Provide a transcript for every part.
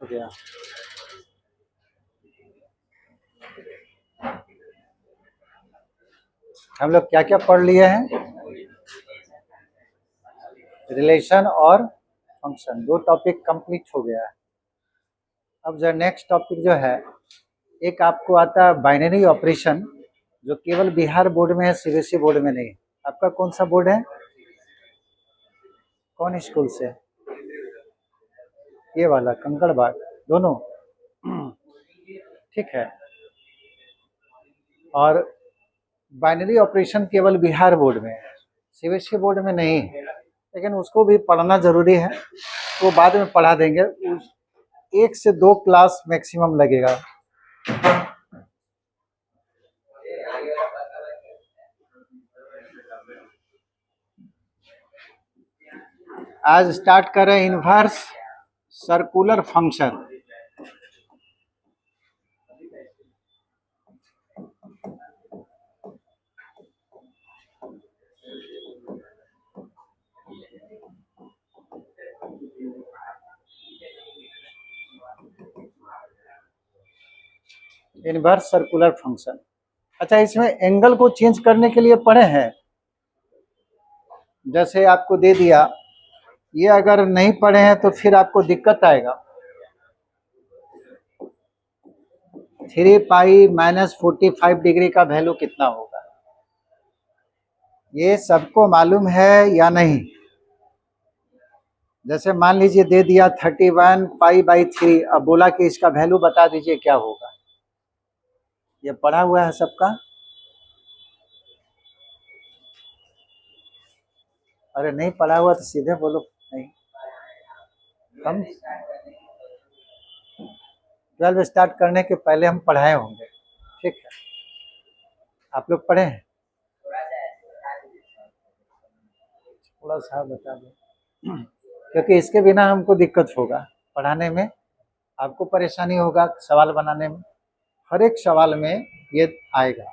हो गया। हम लोग क्या क्या पढ़ लिए हैं? रिलेशन और फंक्शन, दो टॉपिक कंप्लीट हो गया है। अब जो नेक्स्ट टॉपिक जो है, एक आपको आता है बाइनरी ऑपरेशन, जो केवल बिहार बोर्ड में है, सीबीएसई बोर्ड में नहीं। आपका कौन सा बोर्ड है? कौन स्कूल से? ये वाला कंकड़बाग, दोनों? ठीक है। और बाइनरी ऑपरेशन केवल बिहार बोर्ड में है, सीबीएसई बोर्ड में नहीं है, लेकिन उसको भी पढ़ना जरूरी है। वो बाद में पढ़ा देंगे, 1 से 2 क्लास मैक्सिमम लगेगा। आज स्टार्ट करें inverse circular function. Inverse circular function. अच्छा, इसमें एंगल को चेंज करने के लिए पढ़े हैं। जैसे आपको दे दिया, ये अगर नहीं पढ़े हैं तो फिर आपको दिक्कत आएगा। 3 पाई - 45 डिग्री का वैल्यू कितना होगा, ये सबको मालूम है या नहीं? जैसे मान लीजिए दे दिया 31 पाई/3, अब बोला कि इसका वैल्यू बता दीजिए क्या होगा। ये पढ़ा हुआ है सबका? अरे नहीं पढ़ा हुआ तो सीधे बोलो नहीं। हम 12 स्टार्ट करने के पहले हम पढ़ाए होंगे, ठीक है? आप लोग पढ़े हैं? थोड़ा सा बता दो, क्योंकि इसके बिना हमको दिक्कत होगा पढ़ाने में, आपको परेशानी होगा सवाल बनाने में, हर एक सवाल में ये आएगा।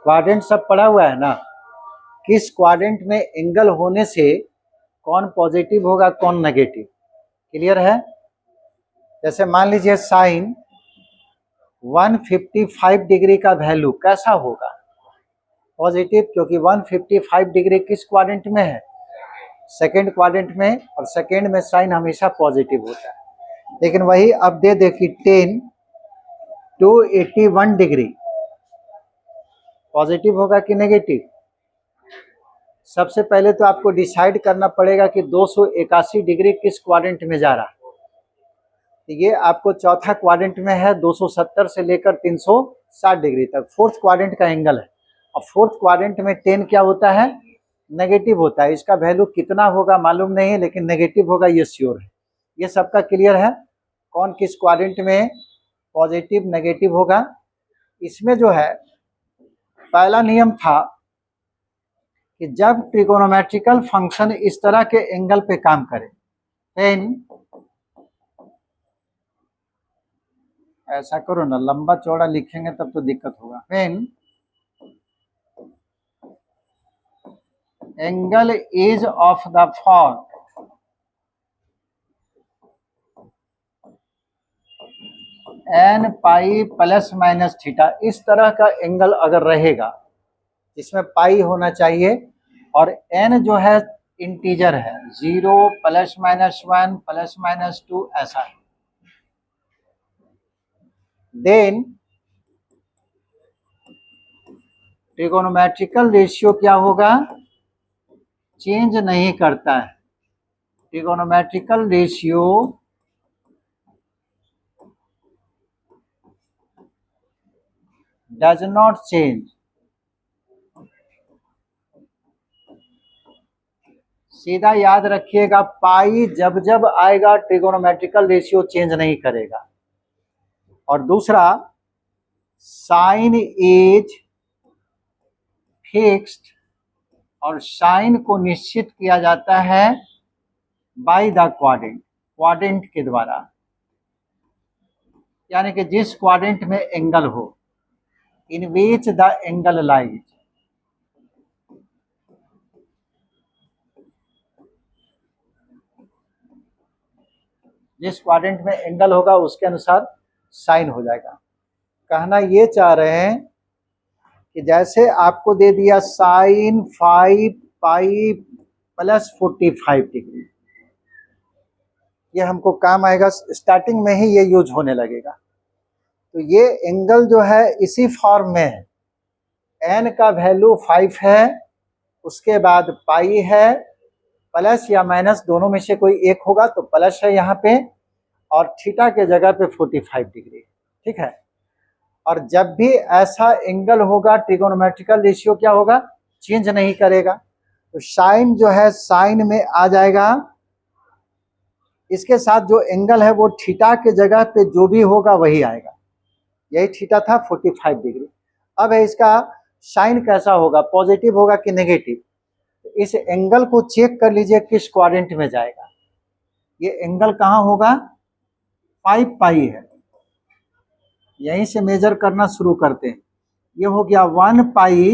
क्वाड्रेंट सब पढ़ा हुआ है ना? किस क्वाड्रेंट में एंगल होने से कौन पॉजिटिव होगा कौन नेगेटिव, क्लियर है? जैसे मान लीजिए साइन 155 डिग्री का वैल्यू कैसा होगा? पॉजिटिव, क्योंकि 155 डिग्री किस क्वाड्रेंट में है? सेकेंड क्वाड्रेंट में, और सेकेंड में साइन हमेशा पॉजिटिव होता है। लेकिन वही अब दे दे कि 10 to 81 डिग्री, पॉजिटिव होगा कि नेगेटिव? सबसे पहले तो आपको डिसाइड करना पड़ेगा कि 281 डिग्री किस क्वाड्रेंट में जा रहा है। तो ये आपको चौथा क्वाड्रेंट में है, 270 से लेकर 360 डिग्री तक फोर्थ क्वाड्रेंट का एंगल है। और फोर्थ क्वाड्रेंट में 10 क्या होता है? नेगेटिव होता है। इसका वैल्यू कितना होगा मालूम नहीं है, लेकिन नेगेटिव होगा ये श्योर है। ये सबका क्लियर है, कौन किस क्वाड्रेंट में पॉजिटिव नेगेटिव होगा। इसमें जो है पहला नियम था कि जब ट्रिगोनोमेट्रिकल फंक्शन इस तरह के एंगल पे काम करे, देन ऐसा करो ना, लंबा चौड़ा लिखेंगे तब तो दिक्कत होगा। When angle is of the form n pi plus minus theta, इस तरह का एंगल अगर रहेगा, इसमें पाई होना चाहिए और n जो है इंटीजर है, 0 +-1 +-2 ऐसा है, देन ट्रिगोनोमेट्रिकल रेशियो क्या होगा? चेंज नहीं करता है। Trigonometrical ratio does not change. सीधा याद रखिएगा, पाई जब जब आएगा ट्रिगोनोमेट्रिकल रेशियो चेंज नहीं करेगा। और दूसरा, साइन इज फिक्स्ड, और साइन को निश्चित किया जाता है बाय द क्वाड्रेंट, क्वाड्रेंट के द्वारा, यानी कि जिस क्वाड्रेंट में एंगल हो, इन विच द एंगल लाइज। जिस क्वाड्रेंट में एंगल होगा उसके अनुसार साइन हो जाएगा। कहना ये चाह रहे हैं कि जैसे आपको दे दिया साइन 5 पाई प्लस 45 डिग्री, ये हमको काम आएगा, स्टार्टिंग में ही ये यूज होने लगेगा। तो ये एंगल जो है इसी फॉर्म में है, एन का वैल्यू 5 है, उसके बाद पाई है, प्लस या माइनस दोनों में से कोई एक होगा तो प्लस है यहाँ पे, और थीटा के जगह पे 45 डिग्री। ठीक है। और जब भी ऐसा एंगल होगा ट्रिगोनोमेट्रिकल रेशियो क्या होगा, चेंज नहीं करेगा। तो साइन जो है साइन में आ जाएगा, इसके साथ जो एंगल है वो थीटा के जगह पे जो भी होगा वही आएगा। यही थीटा था 45 डिग्री। अब है इसका साइन कैसा होगा, पॉजिटिव होगा कि नेगेटिव। इस एंगल को चेक कर लीजिए किस क्वाड्रेंट में जाएगा। ये एंगल कहाँ होगा, 5 पाई है, यहीं से मेजर करना शुरू करते हैं। ये हो गया 1 पाई,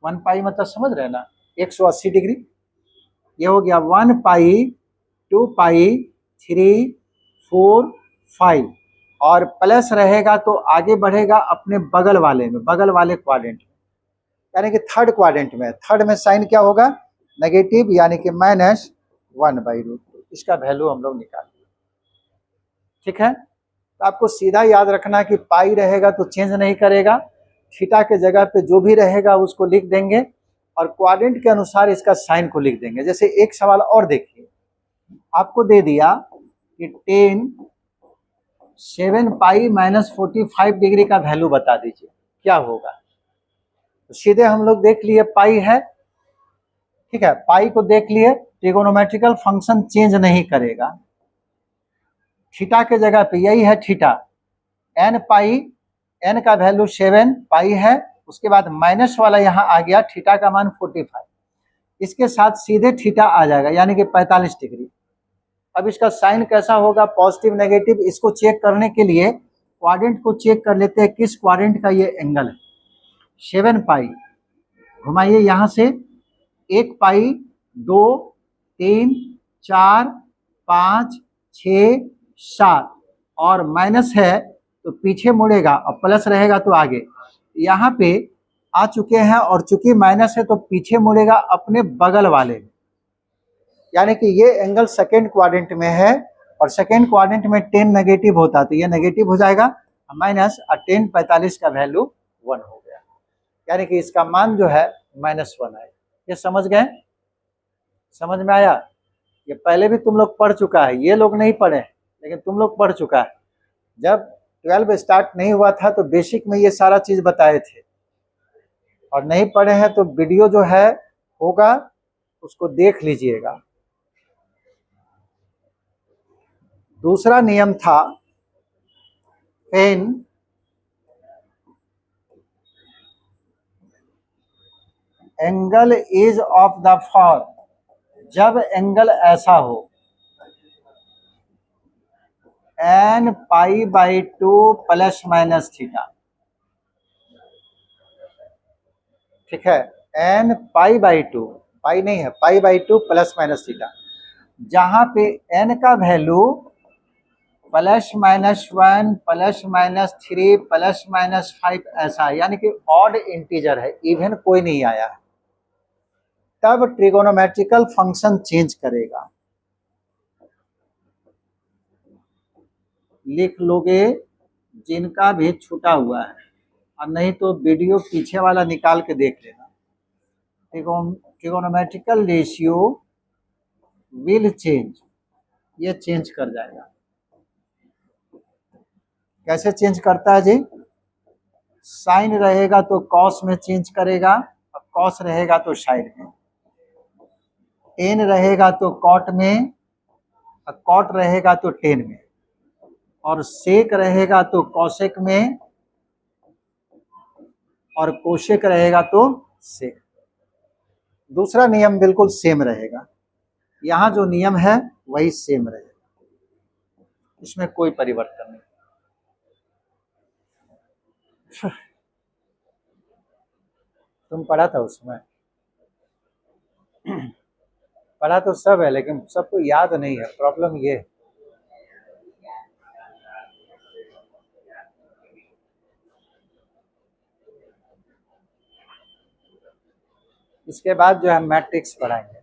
1 पाई मतलब समझ रहे हैं ना, 180 डिग्री। ये हो गया 1 पाई, 2 पाई, 3, 4, 5, और प्लस रहेगा तो आगे बढ़ेगा अपने बगल वाले में, बगल वाले क्वाड्रेंट में, यानी कि थर्ड क्वाड्रेंट में। थर्ड में साइन क्या होगा, नेगेटिव, यानी कि -1/√2। इसका वैल्यू हम लोग निकाल दिए। ठीक है। तो आपको सीधा याद रखना कि पाई रहेगा तो चेंज नहीं करेगा, थीटा के जगह पे जो भी रहेगा उसको लिख देंगे, और क्वाड्रेंट के अनुसार इसका साइन को लिख देंगे। जैसे एक सवाल और देखिए, आपको दे दिया कि 7 पाई -45 डिग्री का वैल्यू बता दीजिए क्या होगा। तो सीधे हम लोग देख लिए पाई है, ठीक है, पाई को देख लिए, ट्रिगोनोमेट्रिकल फंक्शन चेंज नहीं करेगा, थीटा के जगह पे यही है थीटा, एन पाई, एन का वैल्यू 7 पाई है, उसके बाद माइनस वाला यहाँ आ गया, थीटा का मान 45, इसके साथ सीधे थीटा आ जाएगा यानी कि 45 डिग्री। अब इसका साइन कैसा होगा, पॉजिटिव नेगेटिव, इसको चेक करने के लिए क्वाड्रेंट को चेक कर लेते हैं किस क्वाड्रेंट का ये एंगल है। 7 पाई घुमाइए यहाँ से, 1 पाई, 2, 3, 4, 5, 6, 7, और माइनस है तो पीछे मुड़ेगा और प्लस रहेगा तो आगे। यहाँ पे आ चुके हैं, और चूंकि माइनस है तो पीछे मुड़ेगा अपने बगल वाले में, यानी कि ये एंगल सेकेंड क्वाड्रेंट में है, और सेकेंड क्वाड्रेंट में 10 नेगेटिव होता तो ये नेगेटिव हो जाएगा, माइनस, और 10 45 का वैल्यू 1 हो गया, यानी कि इसका मान जो है -1 आएगा। ये समझ गए, समझ में आया। ये पहले भी तुम लोग पढ़ चुका है, ये लोग नहीं पढ़े लेकिन तुम लोग पढ़ चुका है। जब 12 स्टार्ट नहीं हुआ था तो बेसिक में ये सारा चीज बताए थे, और नहीं पढ़े हैं तो वीडियो जो है होगा उसको देख लीजिएगा। दूसरा नियम था, पेन angle is of the form, जब एंगल ऐसा हो, n π/2 ± थीटा। ठीक है, n π/2, पाई नहीं है, π/2 ± थीटा, जहां पे n का वैल्यू +-1 +-3 +-5 ऐसा है, यानी कि ऑड इंटीजर है, इवन कोई नहीं आया है, तब ट्रिगोनोमेट्रिकल फंक्शन चेंज करेगा। लिख लोगे जिनका भी छूटा हुआ है, और नहीं तो वीडियो पीछे वाला निकाल के देख लेना। ट्रिगोनोमेट्रिकल रेशियो विल चेंज, ये चेंज कर जाएगा। कैसे चेंज करता है जी, साइन रहेगा तो कॉस में चेंज करेगा, और कॉस रहेगा तो साइन में। एन रहेगा तो कॉट में, कॉट रहेगा तो टेन में, और सेक रहेगा तो कॉसेक में, और कोशेक रहेगा तो सेक। दूसरा नियम बिल्कुल सेम रहेगा, यहाँ जो नियम है वही सेम रहेगा, इसमें कोई परिवर्तन नहीं। तुम पढ़ा था उसमें? पढ़ा तो सब है लेकिन सबको याद नहीं है, प्रॉब्लम ये है। इसके बाद जो है मैट्रिक्स पढ़ाएंगे।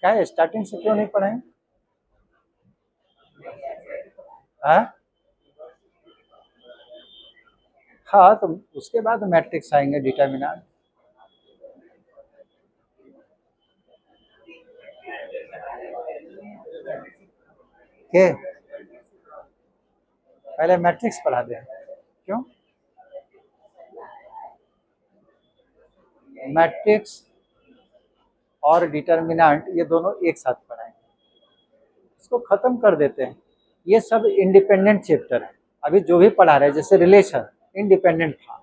क्या है, स्टार्टिंग से क्यों नहीं पढ़ाएंगे? हाँ तो उसके बाद मैट्रिक्स आएंगे, डिटर्मिनेंट। के पहले मैट्रिक्स पढ़ा दें, क्यों? मैट्रिक्स और डिटर्मिनेंट ये दोनों एक साथ पढ़ाएंगे, इसको खत्म कर देते हैं। ये सब इंडिपेंडेंट चैप्टर है, अभी जो भी पढ़ा रहे हैं, जैसे रिलेशन इंडिपेंडेंट था,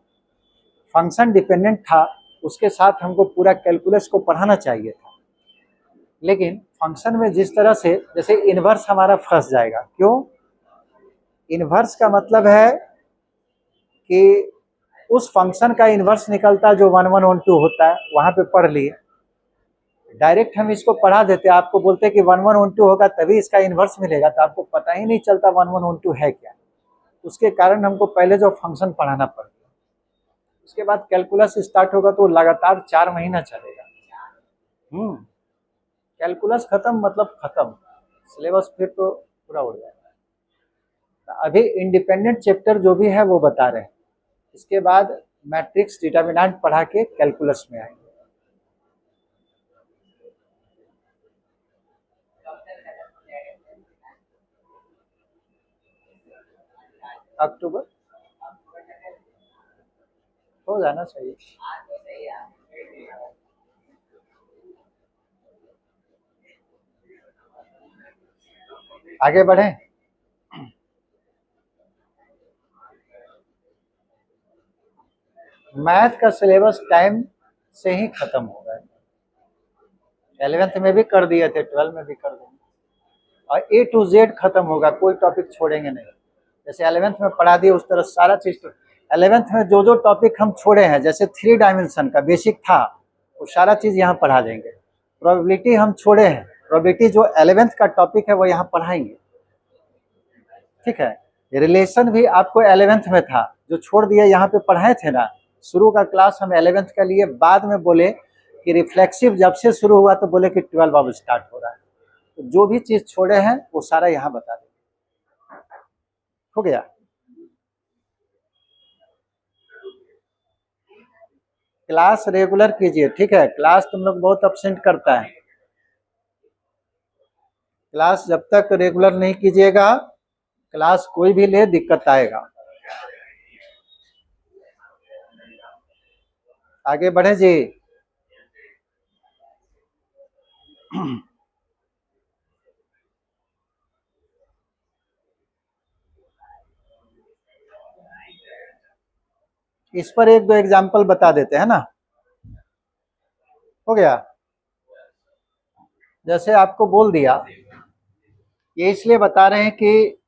फंक्शन डिपेंडेंट था, उसके साथ हमको पूरा कैलकुलस को पढ़ाना चाहिए था, लेकिन फंक्शन में जिस तरह से, जैसे इनवर्स हमारा फंस जाएगा। क्यों? इनवर्स का मतलब है कि उस फंक्शन का इनवर्स निकलता जो 1 1 1 2 होता है, वहां पे पढ़ लिए। डायरेक्ट हम इसको पढ़ा देते, आपको बोलते कि 1 1 1 2 होगा तभी इसका इनवर्स मिलेगा, तो आपको पता ही नहीं चलता 1 1 1 2 है क्या। उसके कारण हमको पहले जो फंक्शन पढ़ाना पड़ता, उसके बाद कैलकुलस स्टार्ट होगा तो लगातार 4 महीना चलेगा। कैलकुलस खत्म मतलब खत्म, सिलेबस फिर तो पूरा उड़ जाएगा। अभी इंडिपेंडेंट चैप्टर जो भी है वो बता रहे हैं, इसके बाद मैट्रिक्स डिटर्मिनेंट पढ़ा के कैलकुलस में आएंगे। अक्टूबर हो जाना चाहिए। आगे बढ़े। मैथ का सिलेबस टाइम से ही खत्म हो गया, 11th में भी कर दिए थे, 12 में भी कर देंगे, और A to Z खत्म होगा, कोई टॉपिक छोड़ेंगे नहीं। जैसे 11th में पढ़ा दिए उस तरह सारा चीज। तो 11th में जो जो टॉपिक हम छोड़े हैं, जैसे 3 डायमेंशन का बेसिक था, वो सारा चीज यहाँ पढ़ा देंगे। प्रोबेबिलिटी हम छोड़े हैं, प्रोबेबिलिटी जो 11th का टॉपिक है वो यहाँ पढ़ाएंगे, ठीक है। रिलेशन भी आपको 11th में था, जो छोड़ दिया यहाँ पे पढ़ाए थे ना, शुरू का क्लास हम 11th का लिए, बाद में बोले कि रिफ्लेक्सिव जब से शुरू हुआ तो बोले कि 12 अब स्टार्ट हो रहा है, तो जो भी चीज छोड़े हैं वो सारा यहाँ बता दें। हो गया। क्लास रेगुलर कीजिए, ठीक है। क्लास तुम लोग बहुत अब्सेंट करता है, क्लास जब तक रेगुलर नहीं कीजिएगा, क्लास कोई भी ले दिक्कत आएगा। आगे बढ़े जी। इस पर एक दो एग्जाम्पल बता देते हैं ना। हो गया। जैसे आपको बोल दिया, ये इसलिए बता रहे हैं कि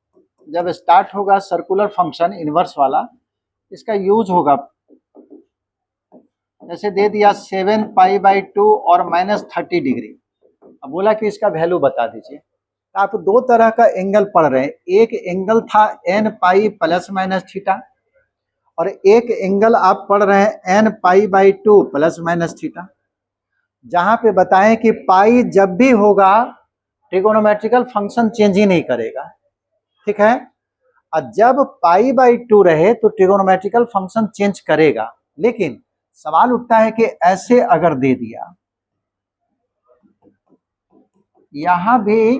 जब स्टार्ट होगा सर्कुलर फंक्शन इनवर्स वाला, इसका यूज होगा। जैसे दे दिया 7 π/2 और -30 डिग्री, अब बोला कि इसका वैल्यू बता दीजिए। तो आप दो तरह का एंगल पढ़ रहे हैं, एक एंगल था n पाई ±θ, और एक एंगल आप पढ़ रहे हैं n π/2 ±θ। जहां पे बताएं कि पाई जब भी होगा ट्रिगोनोमेट्रिकल फंक्शन चेंज ही नहीं करेगा, ठीक है। और जब π/2 रहे तो ट्रिगोनोमेट्रिकल फंक्शन चेंज करेगा। लेकिन सवाल उठता है कि ऐसे अगर दे दिया, यहां भी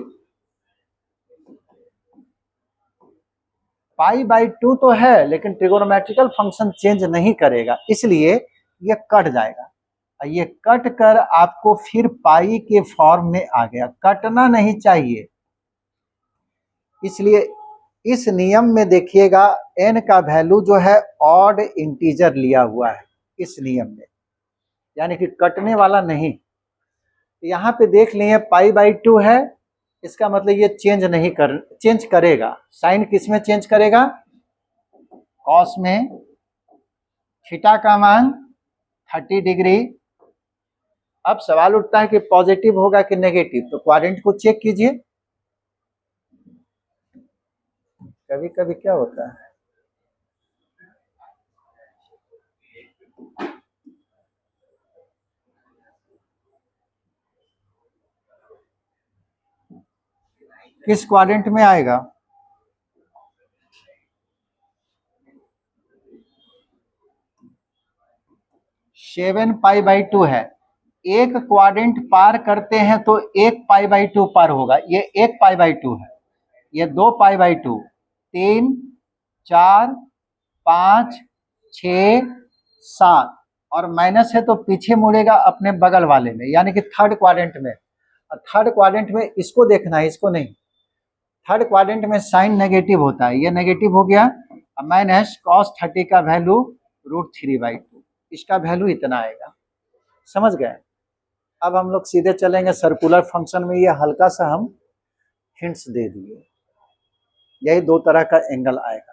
π/2 तो है लेकिन ट्रिगोनोमेट्रिकल फंक्शन चेंज नहीं करेगा, इसलिए ये कट जाएगा, ये कट कर आपको फिर पाई के फॉर्म में आ गया, कटना नहीं चाहिए। इसलिए इस नियम में देखिएगा n का वैल्यू जो है ऑड इंटीजर लिया हुआ है इस नियम में, यानी कि कटने वाला नहीं। यहाँ पे देख लिए π/2 है, इसका मतलब ये चेंज करेगा। साइन किस में चेंज करेगा? कॉस में। थीटा का मान 30 डिग्री। अब सवाल उठता है कि पॉजिटिव होगा कि नेगेटिव, तो क्वाड्रेंट को चेक कीजिए। कभी कभी क्या होता है, किस क्वाड्रेंट में आएगा? सेवन π/2 है। एक क्वाड्रेंट पार करते हैं तो एक π/2 पार होगा, ये एक π/2 है, ये 2 π/2, 3, 4, 5, 6, 7 और माइनस है तो पीछे मुड़ेगा अपने बगल वाले में, यानी कि थर्ड क्वाड्रेंट में। थर्ड क्वाड्रेंट में इसको देखना है, इसको नहीं। थर्ड क्वाड्रेंट में साइन नेगेटिव होता है, ये नेगेटिव हो गया। माइनस cos 30 का वैल्यू √3/2, इसका वैल्यू इतना आएगा। समझ गए? अब हम लोग सीधे चलेंगे सर्कुलर फंक्शन में। ये हल्का सा हम हिंट्स दे दिए, यही दो तरह का एंगल आएगा।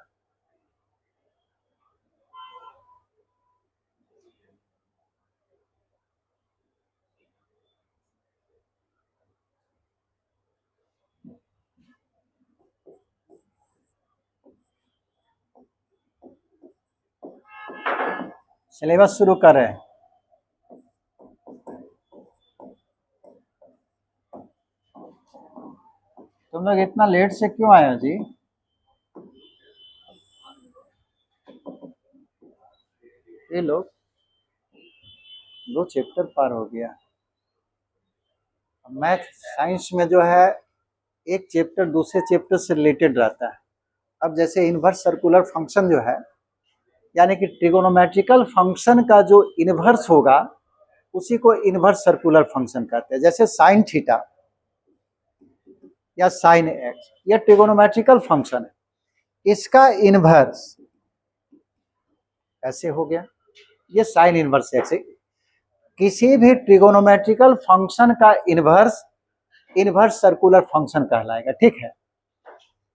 सिलेबस शुरू कर रहे हैं। तुम लोग इतना लेट से क्यों आए हो जी? ये लोग 2 चैप्टर पार हो गया। मैथ साइंस में जो है एक चैप्टर दूसरे चैप्टर से रिलेटेड रहता है। अब जैसे इन्वर्स सर्कुलर फंक्शन जो है, यानी कि ट्रिगोनोमेट्रिकल फंक्शन का जो इन्वर्स होगा उसी को इन्वर्स सर्कुलर फंक्शन कहते हैं। जैसे साइन थीटा या साइन एक्स, यह ट्रिगोनोमेट्रिकल फंक्शन है, इसका इन्वर्स ऐसे हो गया, ये साइन इन्वर्स एक्स है। किसी भी ट्रिगोनोमेट्रिकल फंक्शन का इन्वर्स सर्कुलर फंक्शन कहलाएगा, ठीक है।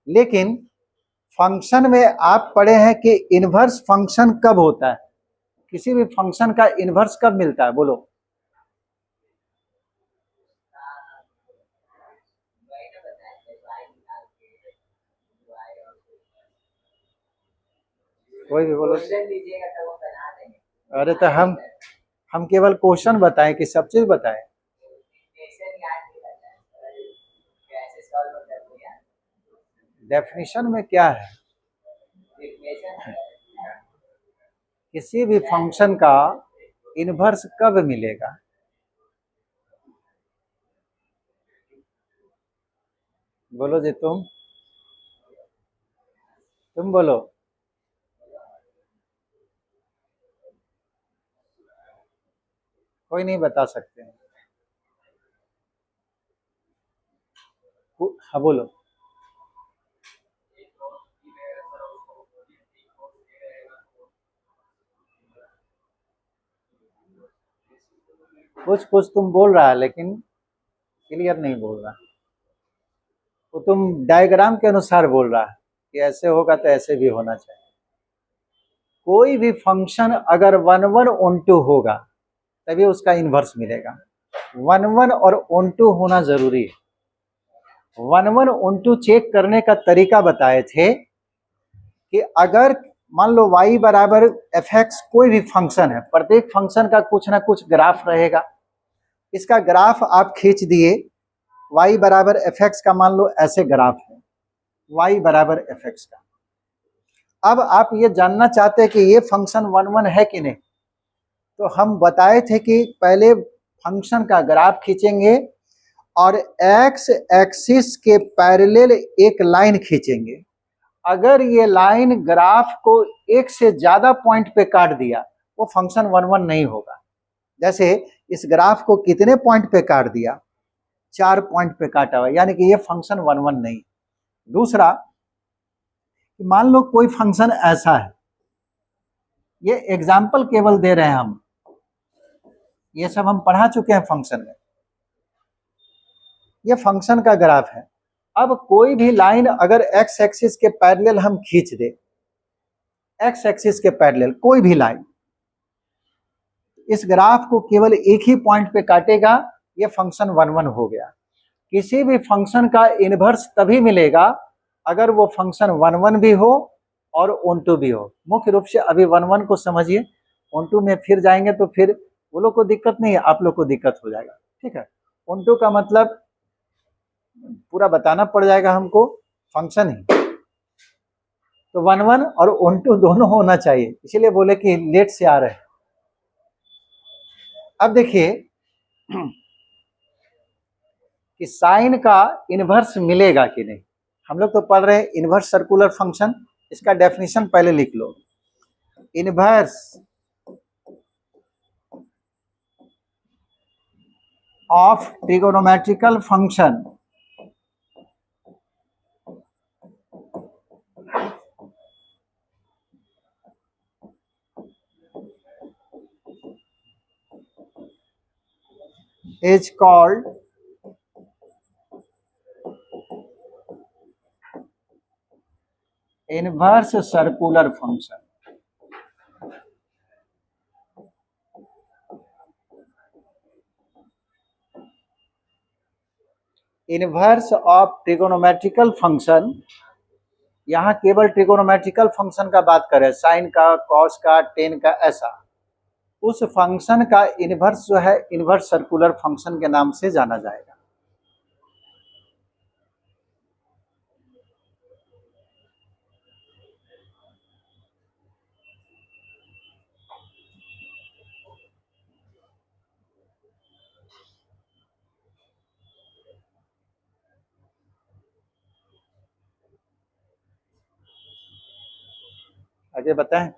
लेकिन फंक्शन में आप पढ़े हैं कि इन्वर्स फंक्शन कब होता है? किसी भी फंक्शन का इन्वर्स कब मिलता है? बोलो। कोई भी बोलो। अरे तो हम केवल क्वेश्चन बताएं कि सब चीज बताएं? डेफिनेशन में क्या है? किसी भी फंक्शन का इन्वर्स कब मिलेगा? बोलो जी, तुम बोलो। कोई नहीं बता सकते हैं। हाँ बोलो। कुछ कुछ तुम बोल रहा है लेकिन क्लियर नहीं बोल रहा। वो तुम डायग्राम के अनुसार बोल रहा है कि ऐसे होगा तो ऐसे भी होना चाहिए। कोई भी फंक्शन अगर 1 1 on 2 होगा तभी उसका इन्वर्स मिलेगा। 1 1 और on 2 होना जरूरी है। 1 1 on 2 चेक करने का तरीका बताए थे कि अगर मान लो y बराबर fx कोई भी फंक्शन है, प्रत्येक फंक्शन का कुछ ना कुछ ग्राफ रहेगा। इसका ग्राफ आप खींच दिए, y बराबर fx का मान लो ऐसे ग्राफ है, y बराबर fx का। अब आप ये जानना चाहते हैं कि ये फंक्शन 1 1 है कि नहीं, तो हम बताए थे कि पहले फंक्शन का ग्राफ खींचेंगे और x एक्सिस के पैरेलल एक लाइन खींचेंगे। अगर ये लाइन ग्राफ को एक से ज्यादा पॉइंट पे काट दिया वो फंक्शन 1 1 नहीं होगा। जैसे इस ग्राफ को कितने पॉइंट पे काट दिया, 4 पॉइंट पे काटा हुआ, यानी कि ये फंक्शन 1 1 नहीं। दूसरा, मान लो कोई फंक्शन ऐसा है, ये एग्जाम्पल केवल दे रहे हैं हम, ये सब हम पढ़ा चुके हैं फंक्शन में। ये फंक्शन का ग्राफ है। अब कोई भी लाइन अगर एक्स एक्सिस के पैरेलल हम खींच दे, एक्स एक्सिस के पैरेलल कोई भी लाइन, इस ग्राफ को केवल एक ही पॉइंट पे काटेगा, ये फंक्शन 1 1 हो गया। किसी भी फंक्शन का इनवर्स तभी मिलेगा अगर वो फंक्शन 1 1 भी हो और ऑनटू भी हो। मुख्य रूप से अभी 1 1 को समझिए, ऑनटू में फिर जाएंगे तो फिर वो लोग को दिक्कत नहीं है, आप लोग को दिक्कत हो जाएगा। ठीक है, ऑनटू का मतलब पूरा बताना पड़ जाएगा हमको, फंक्शन ही तो 1 1 और ऑनटू दोनों होना चाहिए, इसीलिए बोले कि लेट से आ रहे हैं। अब देखिए कि साइन का इनवर्स मिलेगा कि नहीं। हम लोग तो पढ़ रहे हैं इनवर्स सर्कुलर फंक्शन, इसका डेफिनेशन पहले लिख लो। Inverse of trigonometrical function is called inverse circular function। Inverse of trigonometrical function, यहाँ केवल ट्रिगोनोमेट्रिकल फंक्शन का बात करें, साइन का, कॉस का, टेन का, ऐसा उस फंक्शन का इनवर्स जो है इनवर्स सर्कुलर फंक्शन के नाम से जाना जाएगा। आगे बताएं।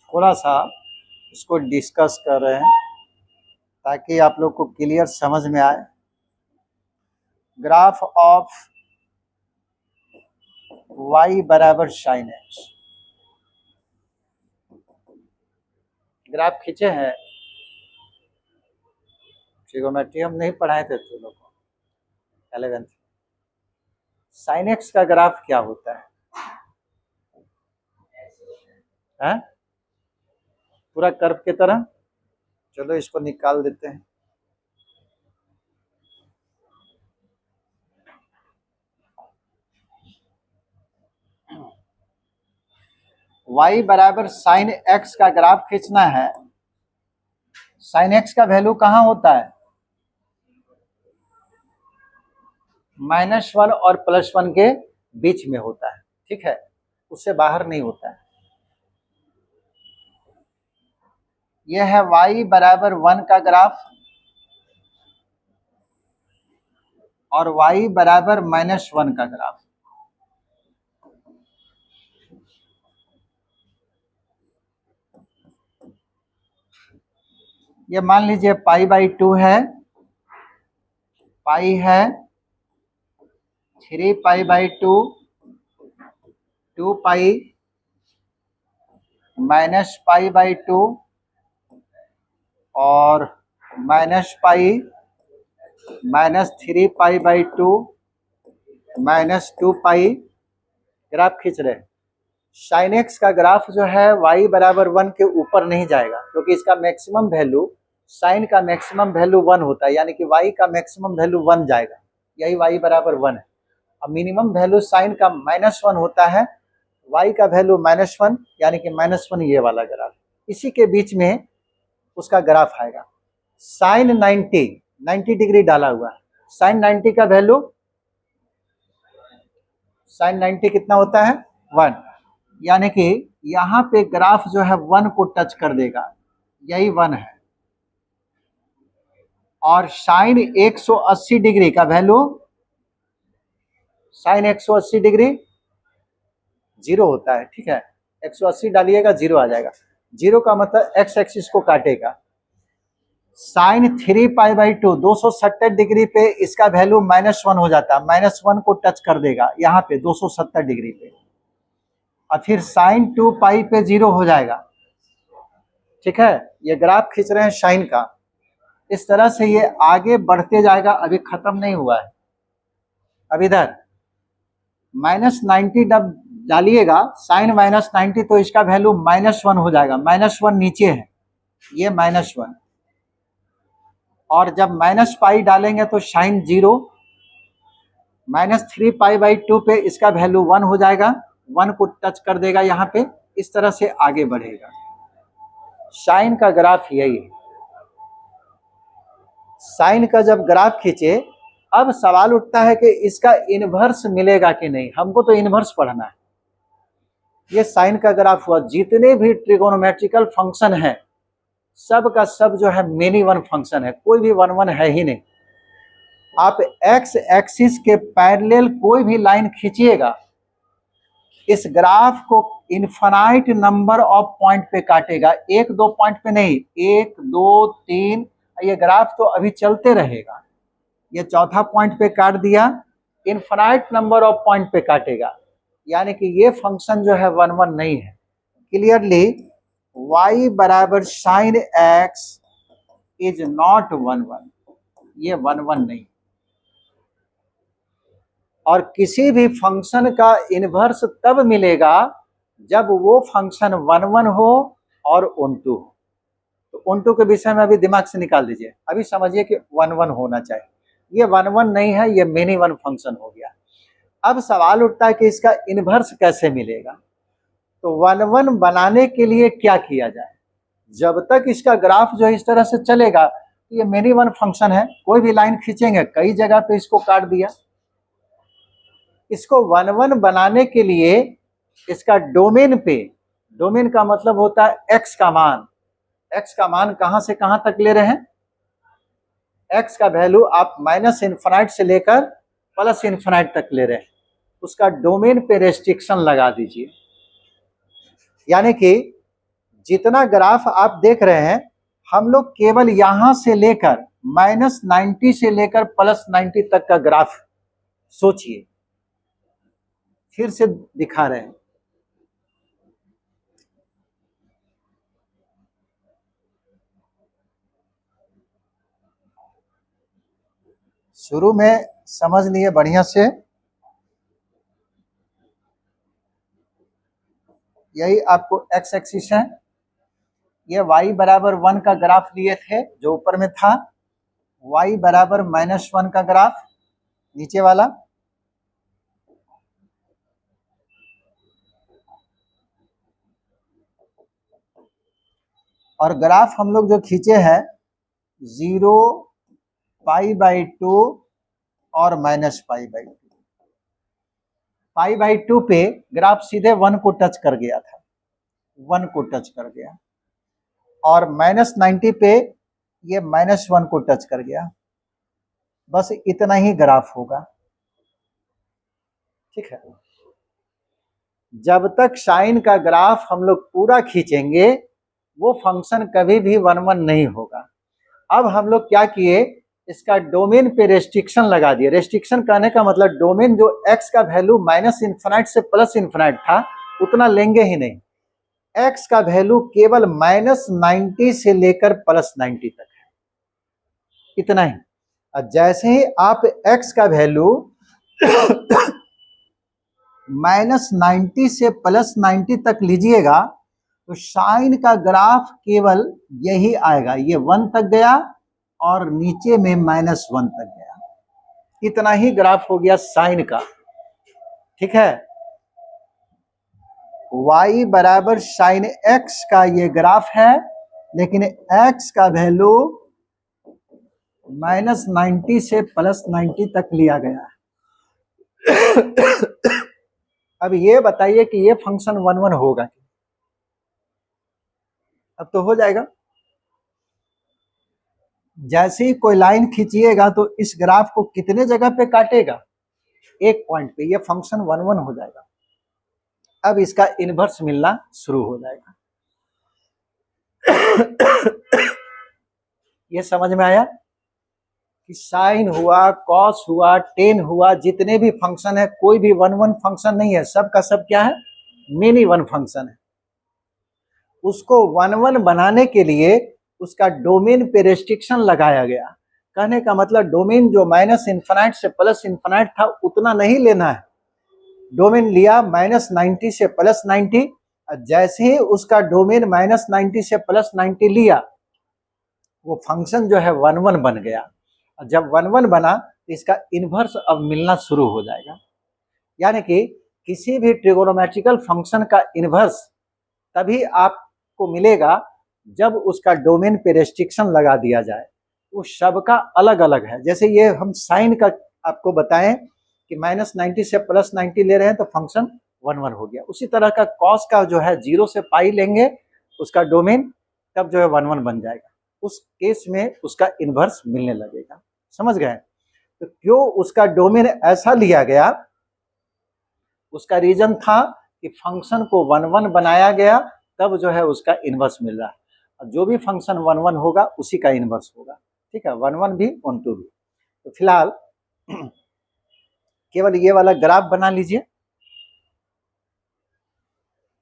थोड़ा सा इसको डिस्कस कर रहे हैं ताकि आप लोग को क्लियर समझ में आए। ग्राफ ऑफ y बराबर साइन एक्स, ग्राफ खींचे हैं, ट्रिगोनोमेट्री हम नहीं पढ़ाए थे तो लोग को 11th। साइन एक्स का ग्राफ क्या होता है? हैं? पूरा कर्व की तरह। चलो इसको निकाल देते हैं। y बराबर साइन एक्स का ग्राफ खींचना है। साइन एक्स का वैल्यू कहाँ होता है? -1 और +1 के बीच में होता है। ठीक है, उससे बाहर नहीं होता है। यह है y बराबर 1 का ग्राफ और y बराबर -1 का ग्राफ। ये मान लीजिए π/2 है, पाई है 3π/2, 2π -π/2 और -π -3π/2 -2π। ग्राफ खींच रहे हैं। साइन एक्स का ग्राफ जो है y बराबर 1 के ऊपर नहीं जाएगा, क्योंकि इसका मैक्सिमम वैल्यू, साइन का मैक्सिमम वैल्यू 1 होता है, यानी कि y का मैक्सिमम वैल्यू 1 जाएगा, यही y बराबर 1 है। अब मिनिमम वैल्यू साइन का -1 होता है, y का वैल्यू -1, यानी कि -1 ये वाला ग्राफ, इसी के बीच में उसका ग्राफ आएगा। साइन 90 डिग्री डाला हुआ है। साइन 90 का वैल्यू, साइन 90 कितना होता है? 1, यानी कि यहाँ पे ग्राफ जो है 1 को टच कर देगा, यही 1 है। और साइन 180 डिग्री का वैल्यू, साइन 180 डिग्री 0 होता है, ठीक है। 180 डालिएगा 0 आ जाएगा। 0 का मतलब एक्स एक्सिस को काटेगा। साइन 3π/2 270 डिग्री पे इसका वैल्यू -1 हो जाता है, -1 को टच कर देगा यहाँ पे 270 डिग्री पे। और फिर साइन 2π पे 0 हो जाएगा, ठीक है। ये ग्राफ खींच रहे हैं साइन का, इस तरह से ये आगे बढ़ते जाएगा, अभी खत्म नहीं हुआ है। अब इधर -90 डालिएगा, साइन -90, तो इसका वैल्यू -1 हो जाएगा। -1 नीचे है, ये -1। और जब -π डालेंगे तो साइन 0, -3π/2 पे इसका वैल्यू 1 हो जाएगा, 1 को टच कर देगा यहाँ पे, इस तरह से आगे बढ़ेगा। साइन का ग्राफ यही है। साइन का जब ग्राफ खींचे, अब सवाल उठता है कि इसका इनवर्स मिलेगा कि नहीं। हमको तो इनवर्स पढ़ना है। ये साइन का ग्राफ हुआ। जितने भी ट्रिगोनोमेट्रिकल फंक्शन है, सब का सब जो है मेनी वन फंक्शन है, कोई भी 1 1 है ही नहीं। आप एक्स एक्सिस के पैरेलल कोई भी लाइन खींचिएगा, इस ग्राफ को इनफाइनाइट नंबर ऑफ पॉइंट पे काटेगा, 1-2 पॉइंट पे नहीं, 1 2 3, ये ग्राफ तो अभी चलते रहेगा। ये चौथा पॉइंट पे काट दिया, इनफाइनाइट नंबर ऑफ पॉइंट पे काटेगा, यानी कि ये फंक्शन जो है 1 1 नहीं है। क्लियरली y बराबर साइन x इज नॉट 1 1, ये 1 1 नहीं। और किसी भी फंक्शन का इनवर्स तब मिलेगा जब वो फंक्शन 1 1 हो और ओंटू हो। तो ओंटू के विषय में अभी दिमाग से निकाल दीजिए, अभी समझिए कि 1 1 होना चाहिए। ये 1 1 नहीं है, ये मेनी वन फंक्शन हो गया। अब सवाल उठता है कि इसका इनवर्स कैसे मिलेगा। तो 1 1 बनाने के लिए क्या किया जाए। जब तक इसका ग्राफ जो इस तरह से चलेगा, ये मेनी वन फंक्शन है, कोई भी लाइन खींचेंगे, कई जगह पे इसको काट दिया। इसको 1 1 बनाने के लिए इसका डोमेन पे, डोमेन का मतलब होता है एक्स का मान। एक्स का मान कहां से कहां तक ले रहे हैं, एक्स का वैल्यू आप -इनफाइनाइट से लेकर +इनफाइनाइट तक ले रहे हैं, उसका डोमेन पे रेस्ट्रिक्शन लगा दीजिए। यानी कि जितना ग्राफ आप देख रहे हैं, हम लोग केवल यहां से लेकर -90 से लेकर +90 तक का ग्राफ सोचिए। फिर से दिखा रहे हैं। शुरू में समझ लिए बढ़िया से, यही आपको एक्स एक्सिस है, ये y बराबर 1 का ग्राफ लिए थे जो ऊपर में था, y बराबर -1 का ग्राफ नीचे वाला, और ग्राफ हम लोग जो खींचे हैं 0 π/2 और -π/2। π/2 पे ग्राफ सीधे 1 को टच कर गया था, 1 को टच कर गया, और -90 पे ये -1 को टच कर गया। बस इतना ही ग्राफ होगा, ठीक है। जब तक साइन का ग्राफ हम लोग पूरा खींचेंगे, वो फंक्शन कभी भी 1 1 नहीं होगा। अब हम लोग क्या किए, इसका डोमेन पे रेस्ट्रिक्शन लगा दिए। रेस्ट्रिक्शन कहने का मतलब डोमेन जो x का वैल्यू -इनफाइनाइट से +इनफाइनाइट था, उतना लेंगे ही नहीं। x का वैल्यू केवल -90 से लेकर +90 तक है, इतना ही। और जैसे ही आप x का वैल्यू -90 से +90 तक लीजिएगा, तो साइन का ग्राफ केवल यही आएगा, ये 1 तक गया और नीचे में -1 तक गया, इतना ही ग्राफ हो गया साइन का, ठीक है। y बराबर साइन x का ये ग्राफ है, लेकिन x का वैल्यू -90 से +90 तक लिया गया है। अब ये बताइए कि ये फंक्शन 1 1 होगा? अब तो हो जाएगा। जैसे ही कोई लाइन खींचिएगा तो इस ग्राफ को कितने जगह पे काटेगा? एक पॉइंट पे। ये फंक्शन 1 1 हो जाएगा। अब इसका इनवर्स मिलना शुरू हो जाएगा। ये समझ में आया कि साइन हुआ, कॉस हुआ, टेन हुआ, जितने भी फंक्शन है, कोई भी 1 1 फंक्शन नहीं है, सब का सब क्या है? मेनी वन फंक्शन है। उसको 1 1 बनाने के लिए उसका डोमेन पे रेस्ट्रिक्शन लगाया गया। कहने का मतलब डोमेन जो माइनस इन्फिनाइट से प्लस इन्फिनाइट था उतना नहीं लेना है। डोमेन लिया -90 से +90, जैसे ही उसका डोमेन -90 से +90 लिया, वो फंक्शन जो है 1 1 बन गया। और जब 1 1 बना तो इसका इन्वर्स अब मिलना शुरू हो जाएगा। यानी कि किसी भी ट्रिगोनोमेट्रिकल फंक्शन का इन्वर्स तभी आपको मिलेगा जब उसका डोमेन पे रेस्ट्रिक्शन लगा दिया जाए। वो सबका अलग अलग है। जैसे ये हम साइन का आपको बताएं कि -90 से +90 ले रहे हैं तो फंक्शन 1 1 हो गया। उसी तरह का कॉस का जो है 0 से पाई लेंगे उसका डोमेन, तब जो है 1 1 बन जाएगा। उस केस में उसका इन्वर्स मिलने लगेगा। समझ गए? तो क्यों उसका डोमेन ऐसा लिया गया? उसका रीजन था कि फंक्शन को 1 1 बनाया गया, तब जो है उसका इन्वर्स मिल रहा है। और जो भी फंक्शन 1 1 होगा उसी का इन्वर्स होगा। ठीक है, 1 1 भी 1 2 भी। तो फिलहाल केवल ये वाला ग्राफ बना लीजिए।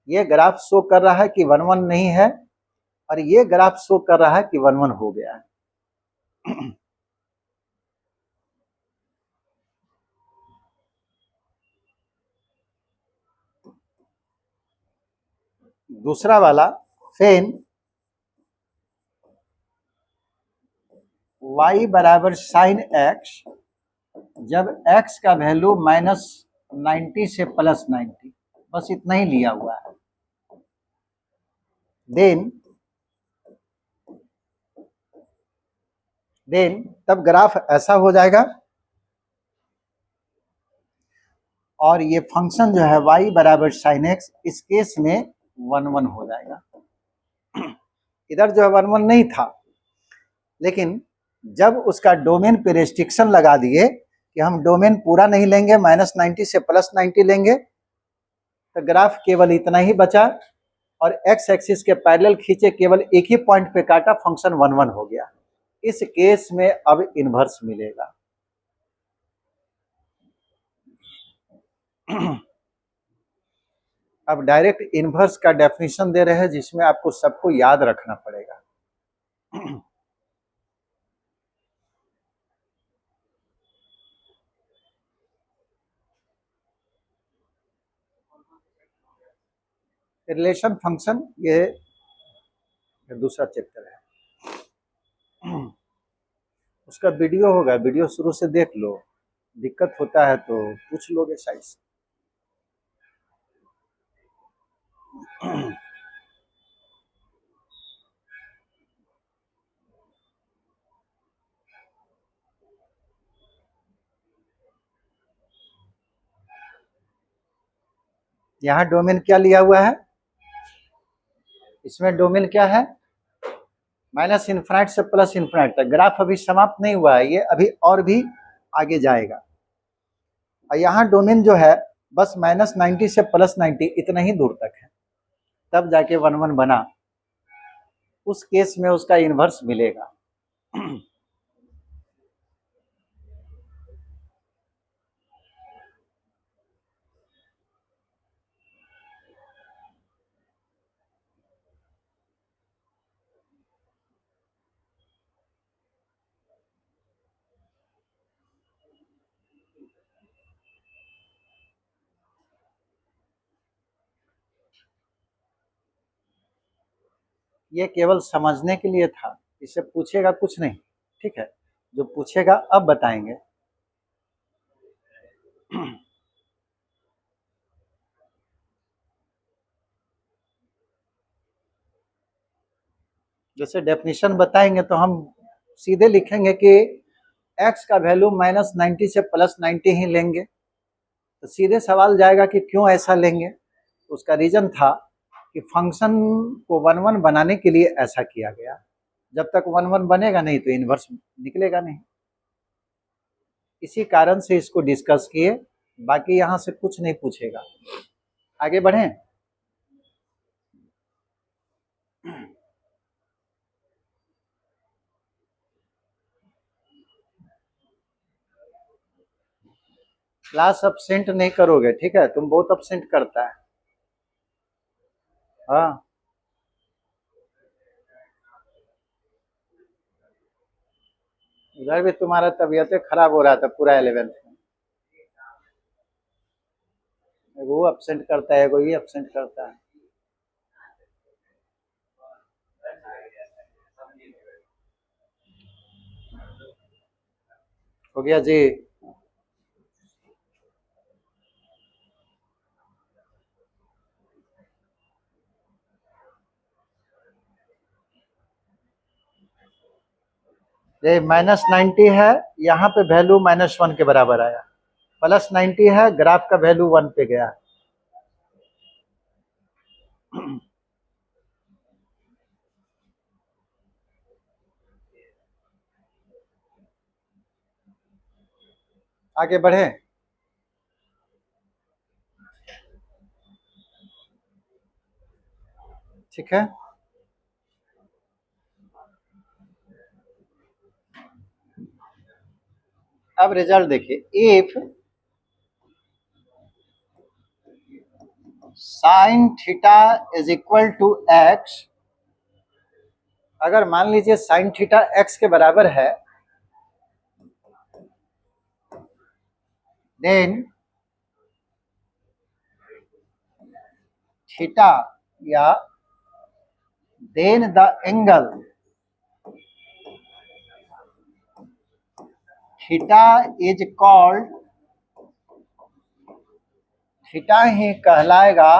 ये ग्राफ शो कर रहा है कि 1 1 नहीं है, और ये ग्राफ शो कर रहा है कि 1 1 हो गया है। दूसरा वाला फेन y बराबर साइन एक्स, जब x का वैल्यू -90 से +90, बस इतना ही लिया हुआ है। देन तब ग्राफ ऐसा हो जाएगा, और ये फंक्शन जो है y बराबर साइन एक्स, इस केस में 1 1 हो जाएगा। इधर जो है 1 1 नहीं था, लेकिन जब उसका डोमेन पे रेस्ट्रिक्शन लगा दिए कि हम डोमेन पूरा नहीं लेंगे, -90 से +90 लेंगे, तो ग्राफ केवल इतना ही बचा, और एक्स एक्सिस के पैरेलल खींचे, केवल एक ही पॉइंट पे काटा, फंक्शन 1 1 हो गया। इस केस में अब इन्वर्स मिलेगा। अब डायरेक्ट इन्वर्स का डेफिनेशन दे रहे हैं, जिसमें आपको सबको याद रखना पड़ेगा। रिलेशन फंक्शन, ये दूसरा चैप्टर है। उसका वीडियो होगा, वीडियो शुरू से देख लो। दिक्कत होता है तो पूछ लोगे साइड से। यहाँ डोमेन क्या लिया हुआ है? इसमें डोमेन क्या है? माइनस इन्फिनाइट से प्लस इन्फिनाइट तक। ग्राफ अभी समाप्त नहीं हुआ है, ये अभी और भी आगे जाएगा। और यहाँ डोमेन जो है बस -90 से +90 इतना ही दूर तक है, तब जाके 1 1 बना। उस केस में उसका इन्वर्स मिलेगा। ये केवल समझने के लिए था, इससे पूछेगा कुछ नहीं। ठीक है, जो पूछेगा अब बताएंगे। जैसे डेफिनेशन बताएंगे तो हम सीधे लिखेंगे कि x का वैल्यू -90 से +90 ही लेंगे। तो सीधे सवाल जाएगा कि क्यों ऐसा लेंगे। उसका रीजन था कि फंक्शन को 1 1 बनाने के लिए ऐसा किया गया। जब तक 1 1 बनेगा नहीं तो इन्वर्स निकलेगा नहीं। इसी कारण से इसको डिस्कस किए, बाकी यहाँ से कुछ नहीं पूछेगा। आगे बढ़ें। क्लास अब्सेंट नहीं करोगे, ठीक है? तुम बहुत अब्सेंट करता है। हाँ, उधर भी तुम्हारा तबीयत खराब हो रहा था पूरा 11th में। वो अब्सेंट करता है, कोई अब्सेंट करता है। हो गया जी। ये -90 है, यहाँ पे वैल्यू -1 के बराबर आया। +90 है, ग्राफ का वैल्यू 1 पे गया। आगे बढ़े। ठीक है, अब रिजल्ट देखिए। If sin theta is equal to x, अगर मान लीजिए sin थीटा x के बराबर है, देन थीटा या then the angle theta is called, theta ही कहलाएगा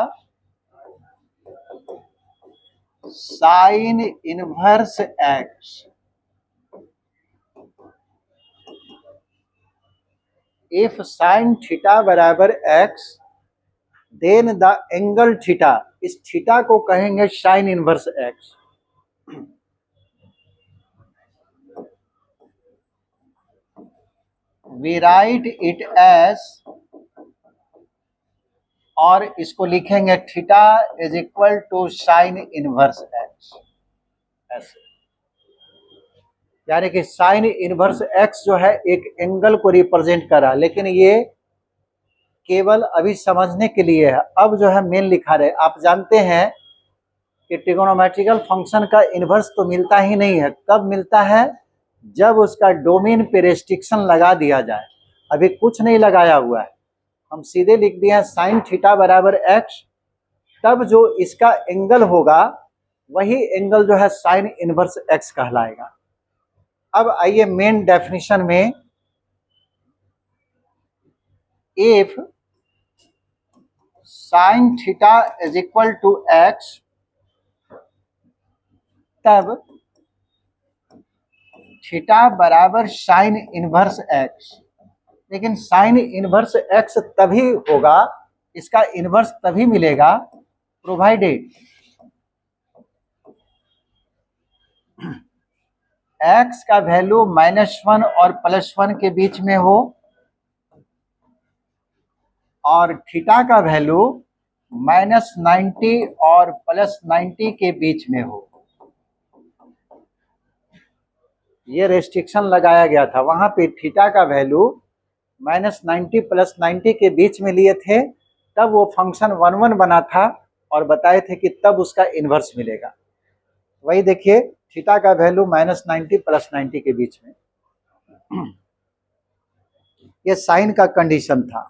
sine inverse x. If sine theta बराबर x, then the angle theta, इस थीटा को कहेंगे sine inverse x. We write it as, और इसको लिखेंगे theta is equal to sine inverse x, ऐसे। यानी कि साइन इनवर्स एक्स जो है एक एंगल को रिप्रेजेंट कर रहा है, लेकिन ये केवल अभी समझने के लिए है। अब जो है मेन लिखा रहे। आप जानते हैं कि ट्रिगोनोमेट्रिकल फंक्शन का इनवर्स तो मिलता ही नहीं है। कब मिलता है? जब उसका डोमेन पे रेस्ट्रिक्शन लगा दिया जाए। अभी कुछ नहीं लगाया हुआ है, हम सीधे लिख दिए हैं साइन थीटा बराबर एक्स। तब जो इसका एंगल होगा वही एंगल जो है साइन इनवर्स एक्स कहलाएगा। अब आइए मेन डेफिनेशन में। If sine theta is equal to x, तब थीटा बराबर साइन इनवर्स एक्स। लेकिन साइन इनवर्स एक्स तभी होगा, इसका इनवर्स तभी मिलेगा, प्रोवाइडेड एक्स का वैल्यू -1 और +1 के बीच में हो, और थीटा का वैल्यू -90 और +90 के बीच में हो। ये रेस्ट्रिक्शन लगाया गया था। वहां पे थीटा का वैल्यू -90 +90 के बीच में लिए थे, तब वो फंक्शन 1 1 बना था, और बताए थे कि तब उसका इन्वर्स मिलेगा। वही देखिए, थीटा का वैल्यू -90 +90 के बीच में। ये साइन का कंडीशन था।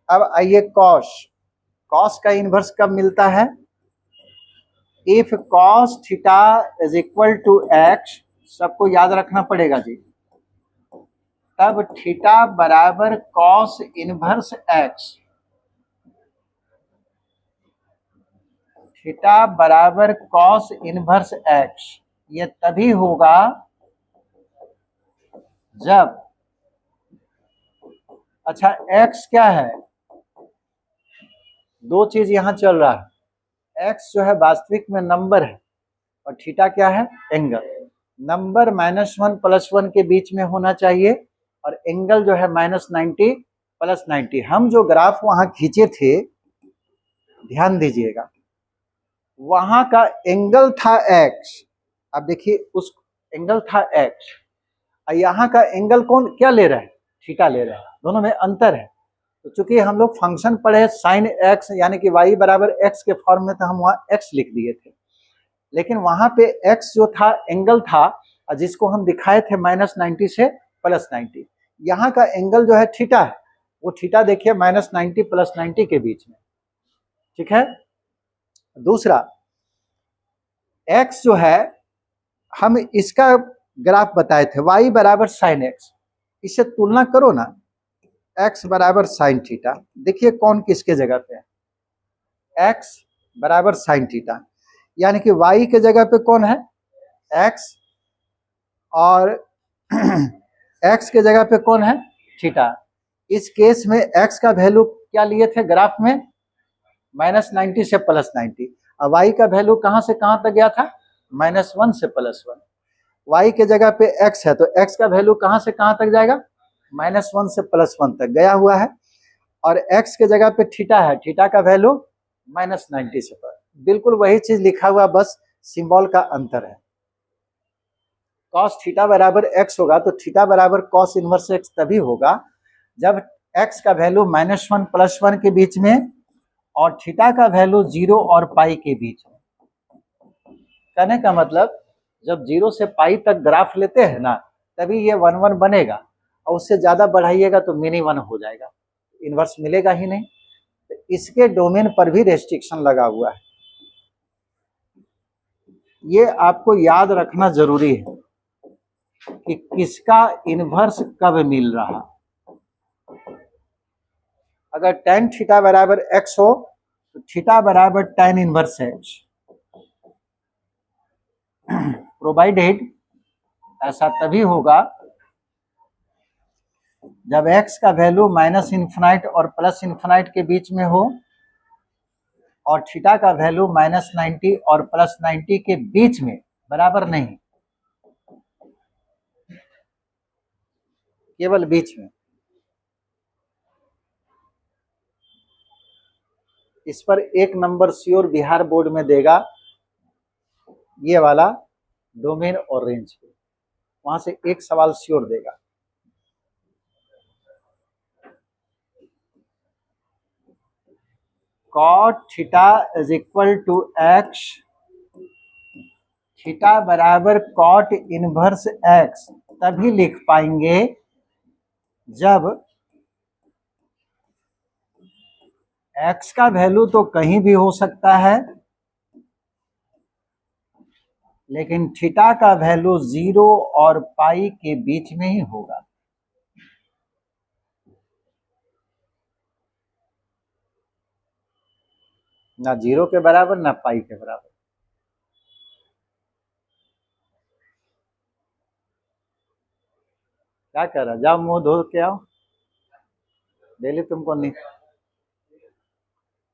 अब आइए कॉस। कॉस का इन्वर्स कब मिलता है? If cos theta is equal to x, सबको याद रखना पड़ेगा जी। तब थीटा बराबर कॉस इनवर्स एक्स, थीटा बराबर कॉस इनवर्स एक्स। ये तभी होगा जब अच्छा एक्स क्या है, दो चीज यहां चल रहा है। एक्स जो है वास्तविक में नंबर है और थीटा क्या है, एंगल। नंबर -1 +1 के बीच में होना चाहिए और एंगल जो है -90 +90। हम जो ग्राफ वहां खींचे थे, ध्यान दीजिएगा, वहां का एंगल था एक्स। अब देखिए उस एंगल था एक्स और यहाँ का एंगल कौन क्या ले रहा है, थीटा ले रहा है, दोनों में अंतर है। तो चूंकि हम लोग फंक्शन पढ़े साइन एक्स यानी कि y बराबर एक्स के फॉर्म में, तो हम वहाँ एक्स लिख दिए थे, लेकिन वहां पे एक्स जो था एंगल था जिसको हम दिखाए थे -90 से +90। यहाँ का एंगल जो है थीटा है, वो थीटा देखिए -90 +90 के बीच में, ठीक है। दूसरा एक्स जो है, हम इसका ग्राफ बताए थे y बराबर साइन एक्स, इससे तुलना करो ना, x बराबर साइन थीटा, देखिए कौन किसके जगह पे है, x बराबर साइन थीटा, यानी कि y के जगह पे कौन है, x, और x के जगह पे कौन है, थीटा। इस केस में x का वैल्यू क्या लिए थे ग्राफ में, -90 से +90, और y का वैल्यू कहां से कहां तक गया था, -1 से +1। y के जगह पे x है तो x का वैल्यू कहां से कहां तक जाएगा, -1 से +1 तक गया हुआ है, और x के जगह पे थीटा है, थीटा का वैल्यू -90 से बिल्कुल वही चीज लिखा हुआ, बस सिंबल का अंतर है। cos थीटा बराबर x होगा तो थीटा बराबर cos इनवर्स x तभी होगा जब x का वैल्यू -1 +1 के बीच में और थीटा का वैल्यू 0 और पाई के बीच में। कहने का मतलब जब 0 से पाई तक ग्राफ लेते हैं ना, तभी ये 1 1 बनेगा, और उससे ज्यादा बढ़ाइएगा तो मिनी 1 हो जाएगा, इनवर्स मिलेगा ही नहीं। तो इसके डोमेन पर भी रेस्ट्रिक्शन लगा हुआ है, ये आपको याद रखना जरूरी है कि किसका इनवर्स कब मिल रहा। अगर tan थीटा बराबर x हो तो थीटा बराबर tan इनवर्स x, प्रोवाइडेड ऐसा तभी होगा जब x का वैल्यू -∞ और +∞ के बीच में हो और थीटा का वैल्यू -90 और +90 के बीच में, बराबर नहीं, केवल बीच में। इस पर 1 नंबर श्योर बिहार बोर्ड में देगा, ये वाला डोमेन और रेंज पे, वहां से 1 सवाल श्योर देगा। cot theta is equal to x, theta बराबर cot इनवर्स x तभी लिख पाएंगे जब x का वैल्यू तो कहीं भी हो सकता है, लेकिन थीटा का वैल्यू 0 और पाई के बीच में ही होगा। ना 0 के बराबर ना पाई के बराबर। क्या कर रहा, जाओ मुंह धो के आओ, डेली तुमको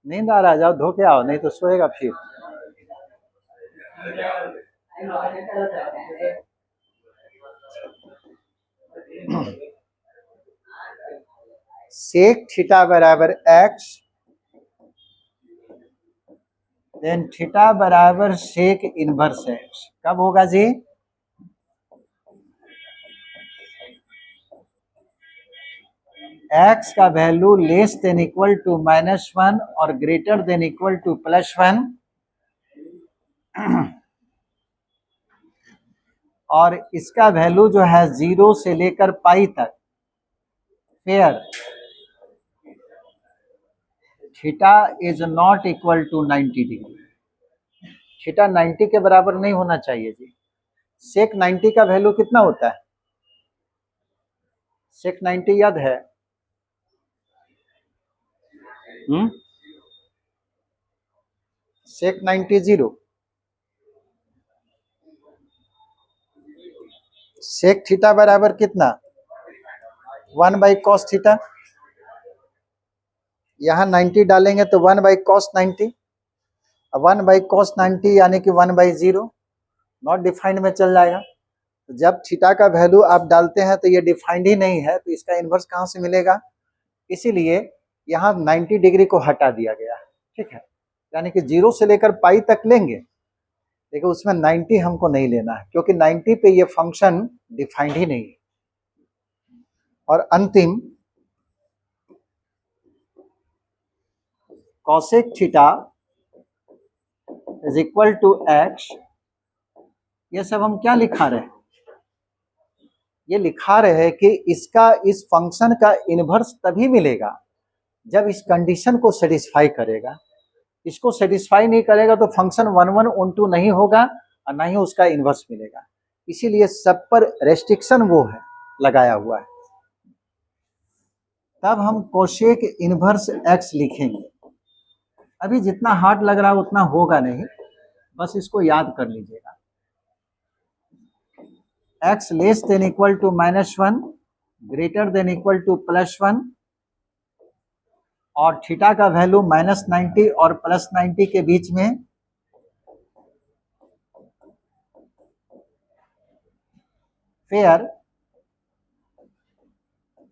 नींद आ रहा है, जाओ धो के आओ, नहीं तो सोएगा फिर। सेक थीटा बराबर x, देन थीटा बराबर सेक इनवर्स x कब होगा जी, x का value less than equal to -1 और ग्रेटर देन इक्वल टू +1, और इसका वैल्यू जो है 0 से लेकर पाई तक, where theta is not equal to 90 degree, theta 90 के बराबर नहीं होना चाहिए जी। सेक 90 का वैल्यू कितना होता है, सेक 90 याद है, सेक 90 0, सेक थीटा बराबर कितना, 1 बाई कॉस थीटा, यहाँ 90 डालेंगे तो 1/cos 90, 1/cos 90 यानी कि 1/0 नॉट डिफाइंड में चल जाएगा। तो जब थीटा का वैल्यू आप डालते हैं तो ये डिफाइंड ही नहीं है, तो इसका इन्वर्स कहाँ से मिलेगा? इसीलिए यहाँ 90 डिग्री को हटा दिया गया है, ठीक है। यानी कि 0 से लेकर पाई तक लेंगे, लेकिन उसमें 90 हमको नहीं लेना है, क्योंकि 90 पे ये फंक्शन डिफाइंड ही नहीं है। और अंतिम cosec theta is equal to x, ये सब हम क्या लिखा रहे हैं? ये लिखा रहे हैं कि इसका इस फंक्शन का इन्वर्स तभी मिलेगा जब इस कंडीशन को सेटिस्फाई करेगा। इसको सेटिस्फाई नहीं करेगा तो फंक्शन 11 नहीं होगा और ना ही उसका इन्वर्स मिलेगा। इसीलिए सब पर रेस्ट्रिक्शन वो है लगाया हुआ है। तब हम कोशेक इन्वर्स x लिखेंगे। अभी जितना हार्ड लग रहा है उतना होगा नहीं, बस इसको याद कर लीजिएगा। x less than equal to -1 greater than equal to +1 और थीटा का वैल्यू -90 और +90 के बीच में, where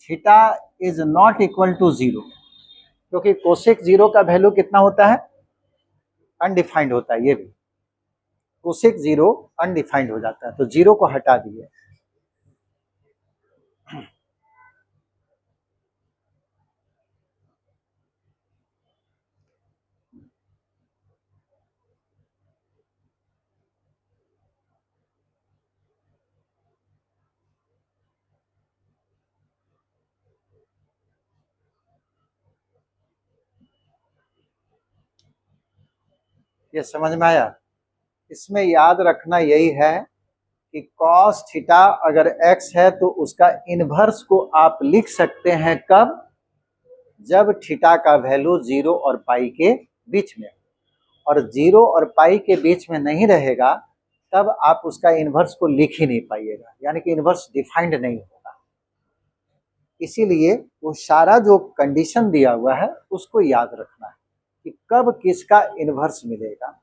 theta is not equal to 0, क्योंकि कोसेक 0 का वैल्यू कितना होता है? अनडिफाइंड होता है। ये भी कोसेक 0 अनडिफाइंड हो जाता है, तो 0 को हटा दिए। ये समझ में आया? इसमें याद रखना यही है कि cos थीटा अगर x है तो उसका इन्वर्स को आप लिख सकते हैं कब? जब थीटा का वैल्यू 0 और पाई के बीच में, और 0 और पाई के बीच में नहीं रहेगा तब आप उसका इन्वर्स को लिख ही नहीं पाइएगा, यानी कि इन्वर्स डिफाइंड नहीं होगा। इसीलिए वो सारा जो कंडीशन दिया हुआ है उसको याद रखना है कि कब किसका इन्वर्स मिलेगा,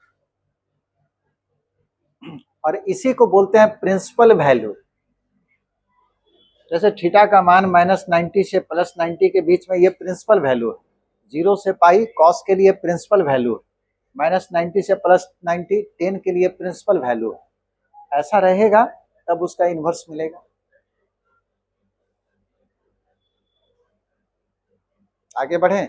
और इसी को बोलते हैं प्रिंसिपल वैल्यू। जैसे थीटा का मान -90 से +90 के बीच में ये प्रिंसिपल वैल्यू है। 0 से पाई कॉस के लिए प्रिंसिपल वैल्यू है, -90 से +90 10 के लिए प्रिंसिपल वैल्यू है। ऐसा रहेगा तब उसका इन्वर्स मिलेगा। आगे बढ़ें।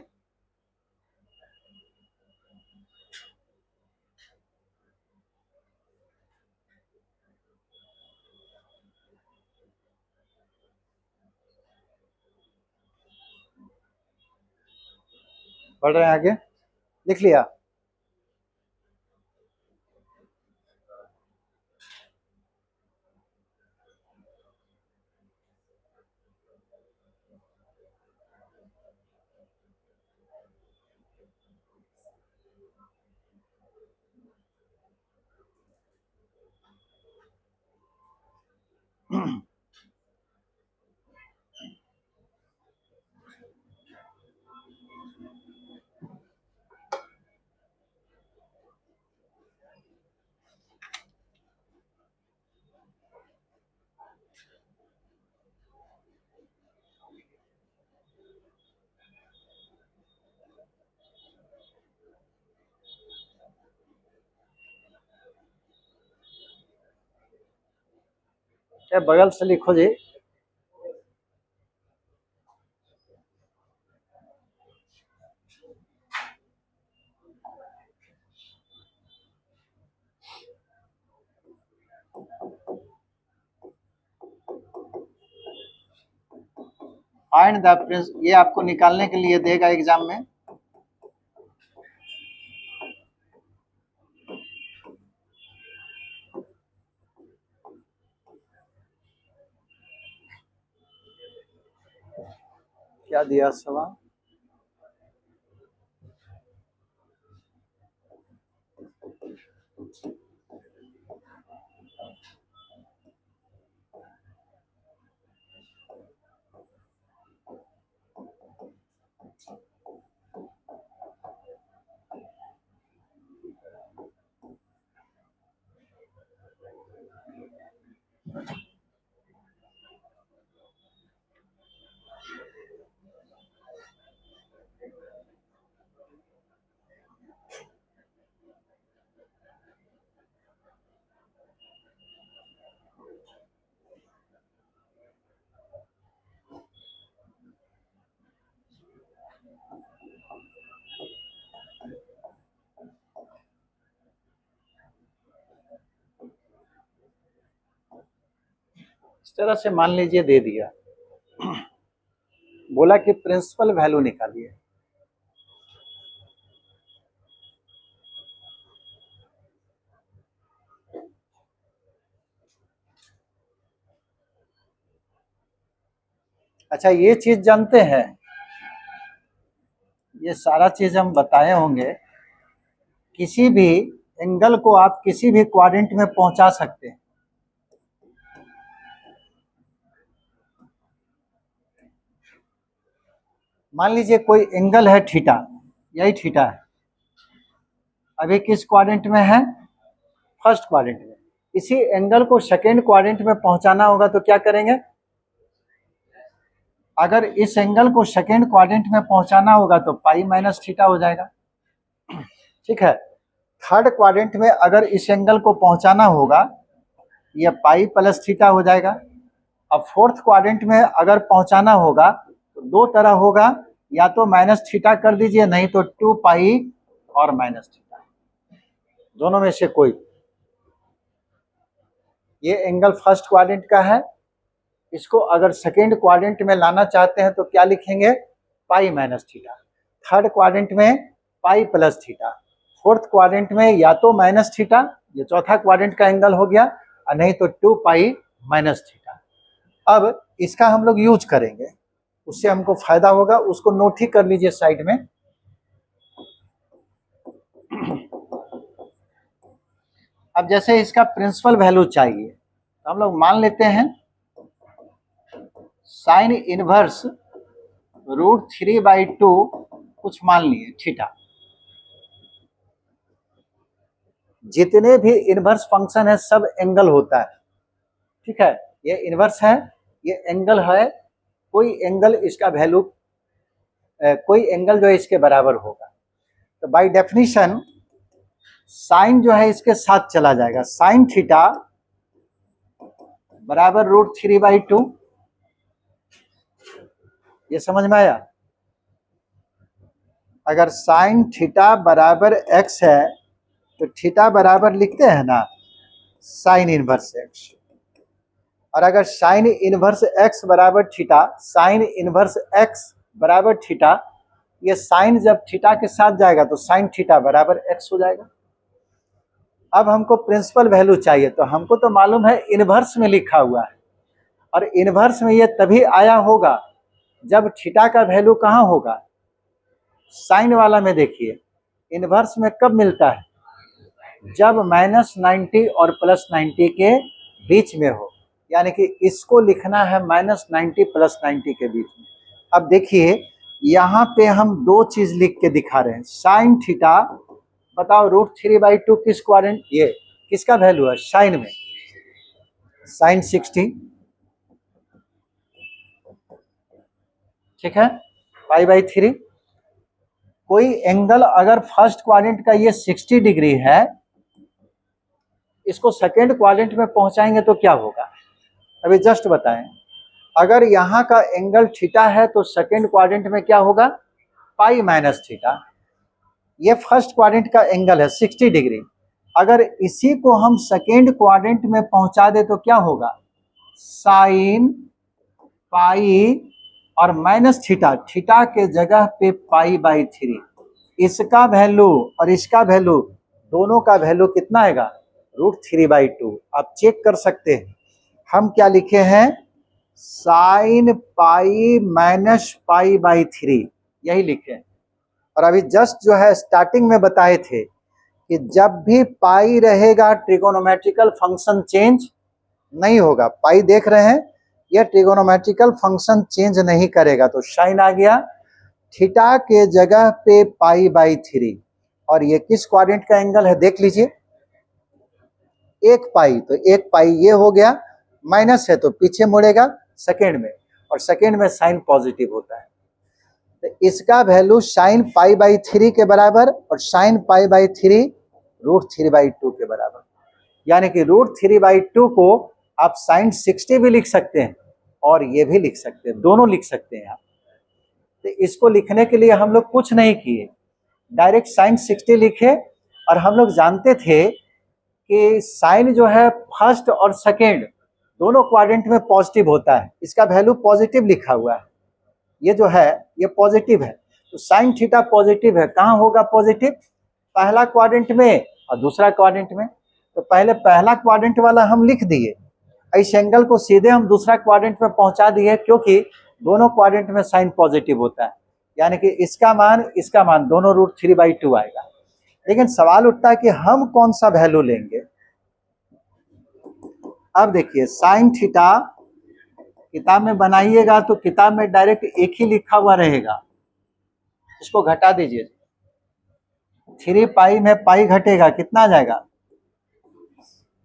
बढ़ रहे हैं आगे, लिख लिया? क्या बगल से लिखो जी। फाइंड द प्रिंस, ये आपको निकालने के लिए देगा एग्जाम में। क्या दिया सवाल? तरह से मान लीजिए दे दिया, बोला कि प्रिंसिपल वैल्यू निकालिए। अच्छा, ये चीज जानते हैं, ये सारा चीज हम बताए होंगे, किसी भी एंगल को आप किसी भी क्वाड्रेंट में पहुंचा सकते हैं। मान लीजिए कोई एंगल है थीटा, यही थीटा है, अभी किस क्वाड्रेंट में है? फर्स्ट क्वाड्रेंट में। इसी एंगल को सेकेंड क्वाड्रेंट में पहुंचाना होगा तो क्या करेंगे? अगर इस एंगल को सेकेंड क्वाड्रेंट में पहुंचाना होगा तो पाई माइनस थीटा हो जाएगा, ठीक है। थर्ड क्वाड्रेंट में अगर इस एंगल को पहुंचाना होगा, यह पाई प्लस थीटा हो जाएगा। अब फोर्थ क्वाड्रेंट में अगर पहुंचाना होगा तो दो तरह होगा, या तो माइनस थीटा कर दीजिए, नहीं तो 2 पाई और माइनस थीटा, दोनों में से कोई। ये एंगल फर्स्ट क्वाड्रेंट का है, इसको अगर सेकेंड क्वाड्रेंट में लाना चाहते हैं तो क्या लिखेंगे? Pi minus theta. Third quadrant में pi plus theta. Fourth quadrant में या तो माइनस थीटा, ये चौथा क्वाड्रेंट का एंगल हो गया, और नहीं तो 2 पाई माइनस थीटा। अब इसका हम लोग यूज करेंगे, उससे हमको फायदा होगा, उसको नोट ही कर लीजिए साइड में। अब जैसे इसका प्रिंसिपल वैल्यू चाहिए तो हम लोग मान लेते हैं साइन इनवर्स √3/2 कुछ मान लिए थीटा। जितने भी इनवर्स फंक्शन है सब एंगल होता है, ठीक है। ये इनवर्स है, ये एंगल है, कोई एंगल इसका वैल्यू, कोई एंगल जो है इसके बराबर होगा। तो बाय डेफिनेशन साइन जो है इसके साथ चला जाएगा, साइन थीटा बराबर √3/2। ये समझ में आया? अगर साइन थीटा बराबर x है तो थीटा बराबर लिखते हैं ना साइन इनवर्स x, और अगर साइन इनवर्स x बराबर थीटा, साइन इनवर्स x बराबर थीटा, ये साइन जब थीटा के साथ जाएगा तो साइन थीटा बराबर x हो जाएगा। अब हमको प्रिंसिपल वैल्यू चाहिए, तो हमको तो मालूम है इनवर्स में लिखा हुआ है, और इनवर्स में ये तभी आया होगा जब थीटा का वैल्यू कहाँ होगा? साइन वाला में देखिए, इनवर्स में कब मिलता है? जब -90 और +90 के बीच में हो, यानी कि इसको लिखना है -90 +90 के बीच में। अब देखिए यहाँ पे हम दो चीज लिख के दिखा रहे हैं, साइन थीटा, बताओ √3/2 किस क्वाड्रेंट, ये किसका वैल्यू है? साइन में, साइन 60, ठीक है, पाई/3। कोई एंगल अगर फर्स्ट क्वाड्रेंट का ये 60 डिग्री है, इसको सेकेंड क्वाड्रेंट में पहुंचाएंगे तो क्या होगा? अभी जस्ट बताएं। अगर यहाँ का एंगल थीटा है तो सेकेंड क्वाड्रेंट में क्या होगा? पाई माइनस थीटा। ये फर्स्ट क्वाड्रेंट का एंगल है 60 डिग्री, अगर इसी को हम सेकेंड क्वाड्रेंट में पहुंचा दे तो क्या होगा? साइन पाई और माइनस थीटा, थीटा के जगह पे पाई/3। इसका वैल्यू और इसका वैल्यू, दोनों का वैल्यू कितना आएगा? √3/2। आप चेक कर सकते हैं, हम क्या लिखे हैं? साइन पाई माइनस पाई/3, यही लिखे। और अभी जस्ट जो है स्टार्टिंग में बताए थे कि जब भी पाई रहेगा ट्रिगोनोमेट्रिकल फंक्शन चेंज नहीं होगा। पाई देख रहे हैं, यह ट्रिगोनोमेट्रिकल फंक्शन चेंज नहीं करेगा, तो साइन आ गया, थीटा के जगह पे पाई/3। और ये किस क्वाड्रेंट का एंगल है देख लीजिए, 1 पाई, तो 1 पाई ये हो गया, माइनस है तो पीछे मुड़ेगा सेकेंड में, और सेकेंड में साइन पॉजिटिव होता है, तो इसका वैल्यू साइन पाई/3 के बराबर और साइन पाई/3 √3/2 के बराबर। यानी कि √3/2 को आप साइन 60 भी लिख सकते हैं और ये भी लिख सकते हैं, दोनों लिख सकते हैं आप। तो इसको लिखने के लिए हम लोग कुछ नहीं किए, डायरेक्ट साइन 60 लिखे, और हम लोग जानते थे कि साइन जो है फर्स्ट और सेकेंड दोनों क्वाड्रेंट में पॉजिटिव होता है, इसका वैल्यू पॉजिटिव लिखा हुआ है, ये जो है ये पॉजिटिव है, तो साइन थीटा पॉजिटिव है। कहाँ होगा पॉजिटिव? पहला क्वाड्रेंट में और दूसरा क्वाड्रेंट में। तो पहले पहला क्वाड्रेंट वाला हम लिख दिए, इस एंगल को सीधे हम दूसरा क्वाड्रेंट में पहुंचा दिए, क्योंकि दोनों क्वाड्रेंट में साइन पॉजिटिव होता है, यानी कि इसका मान दोनों √3/2 आएगा। लेकिन सवाल उठता है कि हम कौन सा वैल्यू लेंगे। अब देखिए साइन थीटा किताब में बनाइएगा तो किताब में डायरेक्ट एक ही लिखा हुआ रहेगा, इसको घटा दीजिए, 3 पाई में पाई घटेगा, कितना आ जाएगा?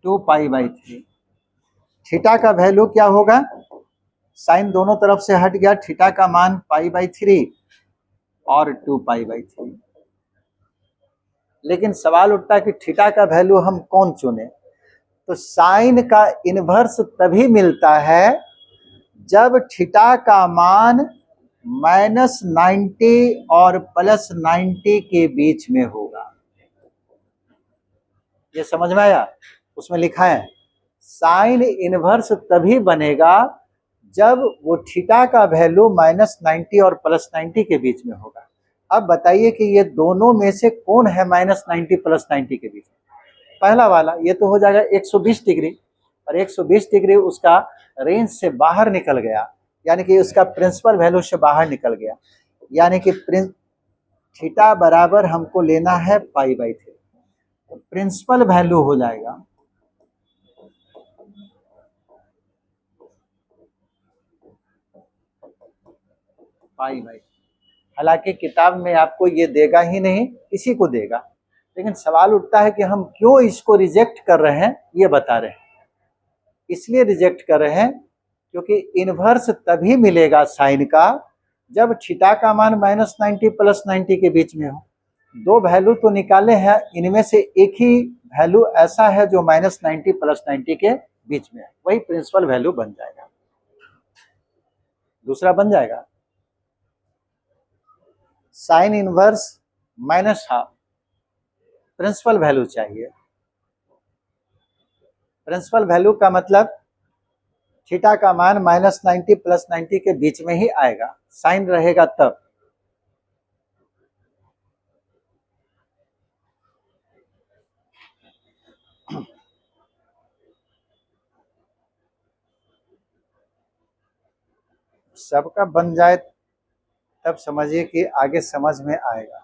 2π/3। थीटा का वैल्यू क्या होगा? साइन दोनों तरफ से हट गया, थीटा का मान π/3 और 2π/3। लेकिन सवाल उठता है कि थीटा का वैल्यू हम कौन चुने। तो साइन का इन्वर्स तभी मिलता है जब थीटा का मान -90 और +90 के बीच में होगा। ये समझ में आया? उसमें लिखा है साइन इनवर्स तभी बनेगा जब वो थीटा का वैल्यू -90 और +90 के बीच में होगा। अब बताइए कि ये दोनों में से कौन है -90 +90 के बीच में? पहला वाला, ये तो हो जाएगा 120 डिग्री, और 120 डिग्री उसका रेंज से बाहर निकल गया, यानी कि उसका प्रिंसिपल वैल्यू से बाहर निकल गया, यानी कि थीटा बराबर हमको लेना है π/3, तो प्रिंसिपल वैल्यू हो जाएगा π/3। हालांकि किताब में आपको ये देगा ही नहीं, इसी को देगा, लेकिन सवाल उठता है कि हम क्यों इसको रिजेक्ट कर रहे हैं, ये बता रहे हैं। इसलिए रिजेक्ट कर रहे हैं क्योंकि इनवर्स तभी मिलेगा साइन का जब थीटा का मान -90 +90 के बीच में हो। दो वैल्यू तो निकाले हैं, इनमें से एक ही वैल्यू ऐसा है जो -90 +90 के बीच में है, वही प्रिंसिपल वैल्यू बन जाएगा। दूसरा बन जाएगा sine inverse -half, principal value चाहिए। प्रिंसिपल वैल्यू का मतलब थीटा का मान -90 +90 के बीच में ही आएगा, साइन रहेगा तब। सबका बन जाए तब समझिए कि आगे समझ में आएगा।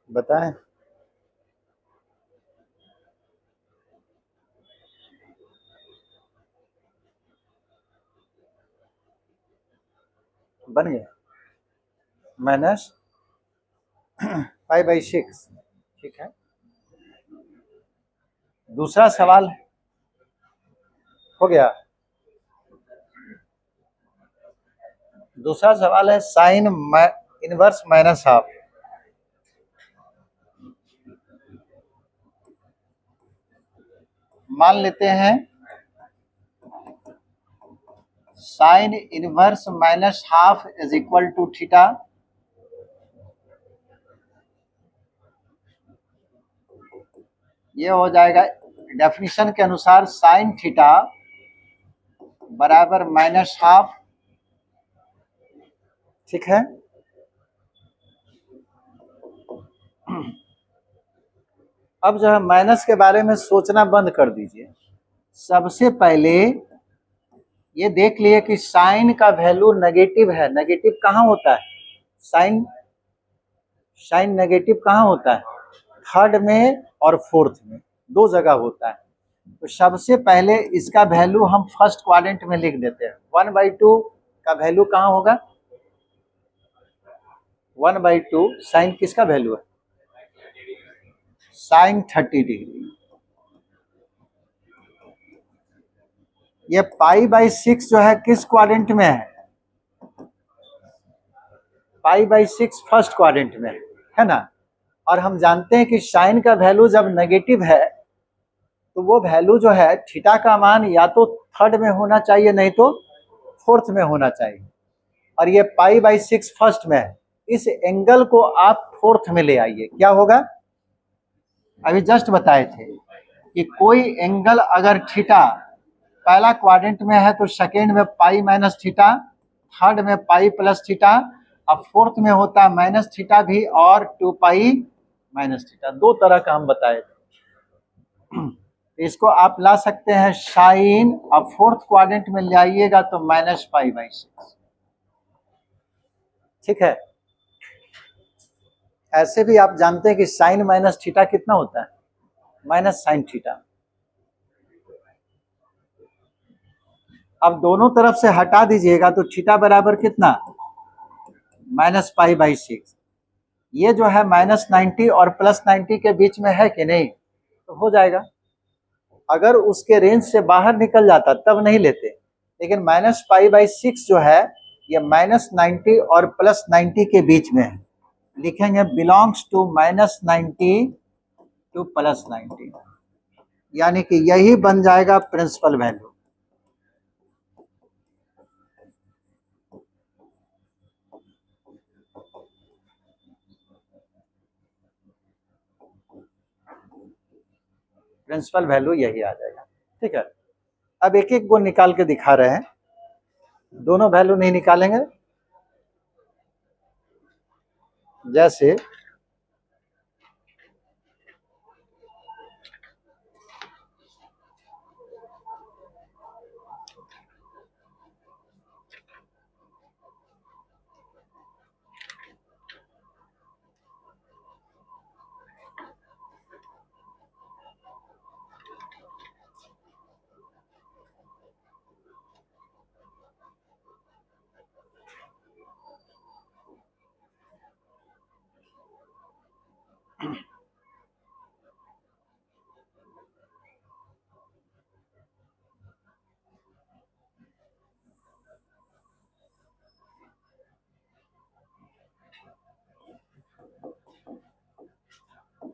बताएं? बन गया -π/6, ठीक है। दूसरा सवाल हो गया। दूसरा सवाल है साइन इनवर्स -हाफ। मान लेते हैं sine inverse -half is equal to theta. ये हो जाएगा डेफिनेशन के अनुसार साइन थीटा बराबर -हाफ, ठीक है। अब जो है माइनस के बारे में सोचना बंद कर दीजिए। सबसे पहले ये देख लिए कि साइन का वैल्यू नेगेटिव है। नेगेटिव कहाँ होता है? साइन नेगेटिव कहाँ होता है? थर्ड में और फोर्थ में, दो जगह होता है। तो सबसे पहले इसका वैल्यू हम फर्स्ट क्वाड्रेंट में लिख देते हैं। 1/2 का वैल्यू कहाँ होगा? 1/2 साइन किसका वैल्यू है? Sine 30 degree. ये π/6 जो है किस क्वाड्रेंट में है? π/6 फर्स्ट क्वाड्रेंट में है ना। और हम जानते हैं कि साइन का वैल्यू जब नेगेटिव है तो वो वैल्यू जो है थीटा का मान या तो थर्ड में होना चाहिए नहीं तो फोर्थ में होना चाहिए, और ये π/6 फर्स्ट में है। इस एंगल को आप फोर्थ में ले आइए, क्या होगा? अभी जस्ट बताए थे कि कोई एंगल अगर थीटा पहला क्वाड्रेंट में है तो सेकेंड में π-थीटा, थर्ड में π+थीटा, अब फोर्थ में होता है -थीटा भी और 2π-थीटा। दो तरह का हम बताए थे। इसको आप ला सकते हैं साइन, अब फोर्थ क्वाड्रेंट में ले आइएगा तो -π/6। ठीक है। ऐसे भी आप जानते हैं कि साइन -थीटा कितना होता है? -sin theta. अब दोनों तरफ से हटा दीजिएगा तो थीटा बराबर कितना? -π/6। ये जो है -90 और +90 के बीच में है कि नहीं? तो हो जाएगा। अगर उसके रेंज से बाहर निकल जाता तब नहीं लेते, लेकिन -π/6 जो है ये -90 और +90 के बीच में है। लिखेंगे बिलोंग्स टू -90 टू +90, यानी कि यही बन जाएगा प्रिंसिपल वैल्यू। प्रिंसिपल वैल्यू यही आ जाएगा। ठीक है। अब एक एक को निकाल के दिखा रहे हैं, दोनों वैल्यू नहीं निकालेंगे। जैसे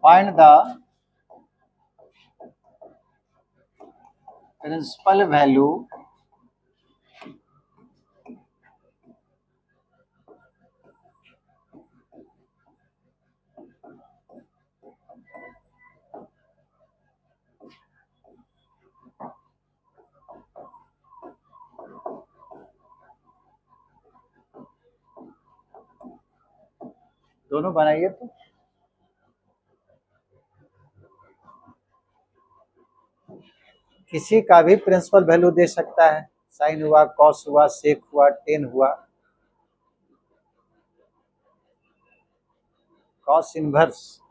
फाइंड द प्रिंसिपल वैल्यू दोनों बनाइए। तो किसी का भी प्रिंसिपल वैल्यू दे सकता है, साइन हुआ, कॉस हुआ, सेक हुआ, टेन हुआ, कॉस इनवर्स।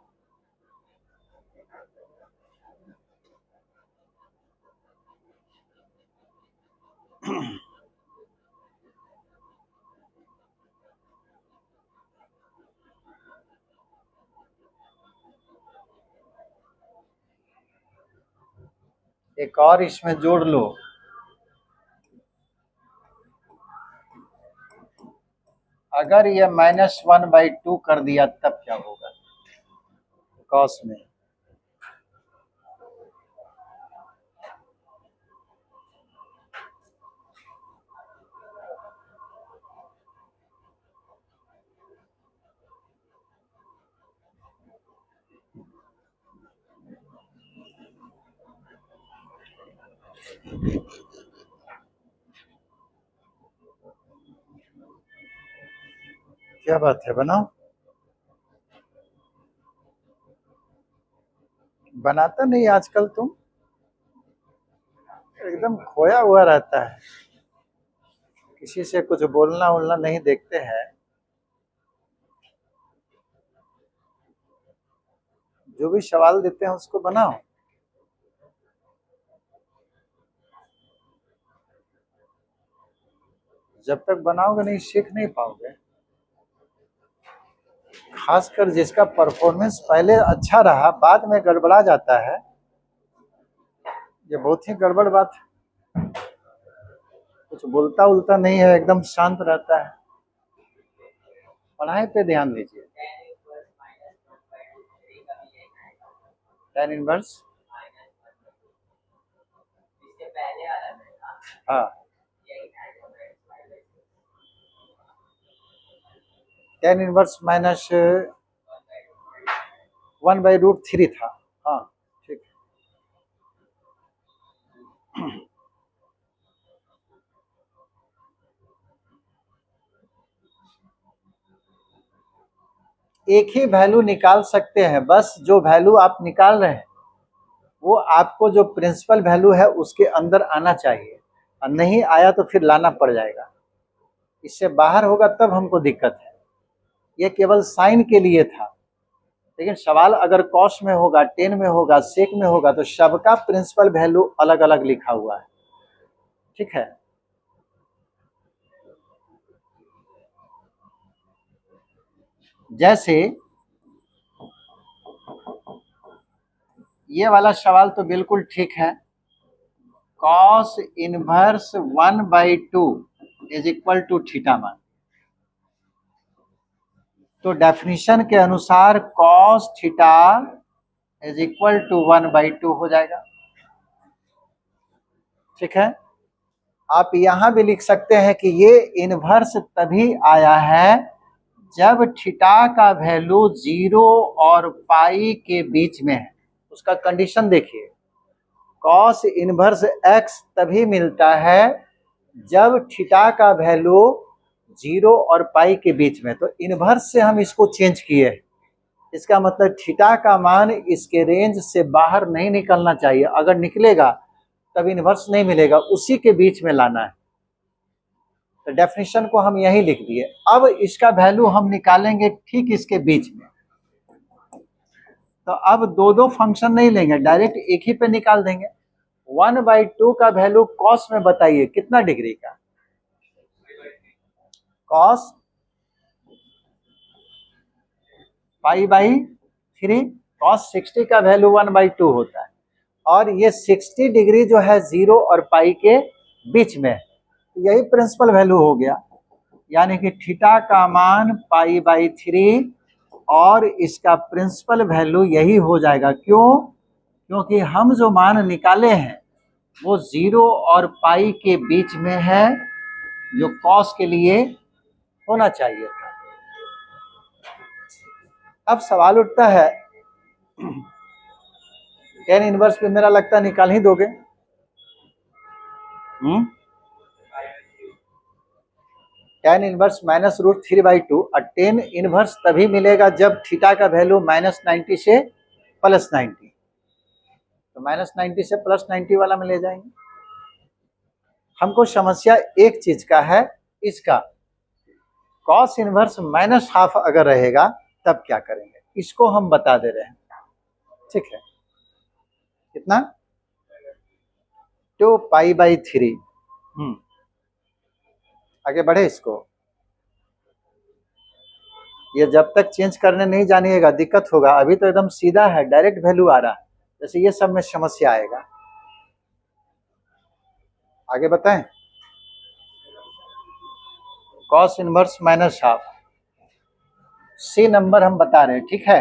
एक और इसमें जोड़ लो, अगर ये -1/2 कर दिया तब क्या होगा कॉस में? क्या बात है, बनाओ। बनाता नहीं आजकल तुम, एकदम खोया हुआ रहता है, किसी से कुछ बोलना वोलना नहीं देखते हैं। जो भी सवाल देते हैं उसको बनाओ। जब तक बनाओगे नहीं सीख नहीं पाओगे। खासकर जिसका परफॉर्मेंस पहले अच्छा रहा बाद में गड़बड़ा जाता है, ये बहुत ही गड़बड़ बात है। कुछ बोलता उलता नहीं है, एकदम शांत रहता है। पढ़ाई पे ध्यान दीजिए। tan इनवर्स, हाँ tan इनवर्स माइनस 1/√3 था। हाँ ठीक है। एक ही वैल्यू निकाल सकते हैं, बस जो वैल्यू आप निकाल रहे हैं वो आपको जो प्रिंसिपल वैल्यू है उसके अंदर आना चाहिए, और नहीं आया तो फिर लाना पड़ जाएगा। इससे बाहर होगा तब हमको दिक्कत है। ये केवल साइन के लिए था, लेकिन सवाल अगर कॉस में होगा, टेन में होगा, सेक में होगा तो सबका प्रिंसिपल वैल्यू अलग अलग लिखा हुआ है। ठीक है, जैसे ये वाला सवाल तो बिल्कुल ठीक है, cos inverse 1/2 is equal to theta मान। तो डेफिनेशन के अनुसार cos theta is equal to 1/2 हो जाएगा। ठीक है, आप यहां भी लिख सकते हैं कि ये इनवर्स तभी आया है जब थीटा का वैल्यू 0 और पाई के बीच में है। उसका कंडीशन देखिए, कॉस इनवर्स x तभी मिलता है जब थीटा का वैल्यू 0 और पाई के बीच में। तो इनवर्स से हम इसको चेंज किए, इसका मतलब थीटा का मान इसके रेंज से बाहर नहीं निकलना चाहिए। अगर निकलेगा तब इनवर्स नहीं मिलेगा, उसी के बीच में लाना है। तो डेफिनेशन को हम यही लिख दिए। अब इसका वैल्यू हम निकालेंगे ठीक इसके बीच में। तो अब दो दो फंक्शन नहीं लेंगे, डायरेक्ट एक ही पे निकाल देंगे। 1/2 का वैल्यू कॉस में बताइए कितना डिग्री का? कॉस π/3, कॉस 60 का वैल्यू 1/2 होता है, और ये 60 डिग्री जो है 0 और पाई के बीच में, यही प्रिंसिपल वैल्यू हो गया। यानी कि थीटा का मान π/3 और इसका प्रिंसिपल वैल्यू यही हो जाएगा। क्यों? क्योंकि हम जो मान निकाले हैं वो 0 और पाई के बीच में है, जो कॉस के लिए होना चाहिए था। अब सवाल उठता है, tan इनवर्स पे मेरा लगता है निकाल ही दोगे। tan इनवर्स -√3/2, और tan इनवर्स तभी मिलेगा जब थीटा का वैल्यू -90 से +90। तो -90 से +90 वाला में ले जाएंगे। हमको समस्या एक चीज का है, इसका कॉस इनवर्स -½ अगर रहेगा तब क्या करेंगे, इसको हम बता दे रहे हैं। ठीक है, कितना? 2π/3। आगे बढ़े इसको। ये जब तक चेंज करने नहीं जानिएगा दिक्कत होगा। अभी तो एकदम सीधा है, डायरेक्ट वैल्यू आ रहा है, जैसे ये सब में समस्या आएगा। आगे बताएं, कॉस इनवर्स -½ सी नंबर हम बता रहे हैं। ठीक है,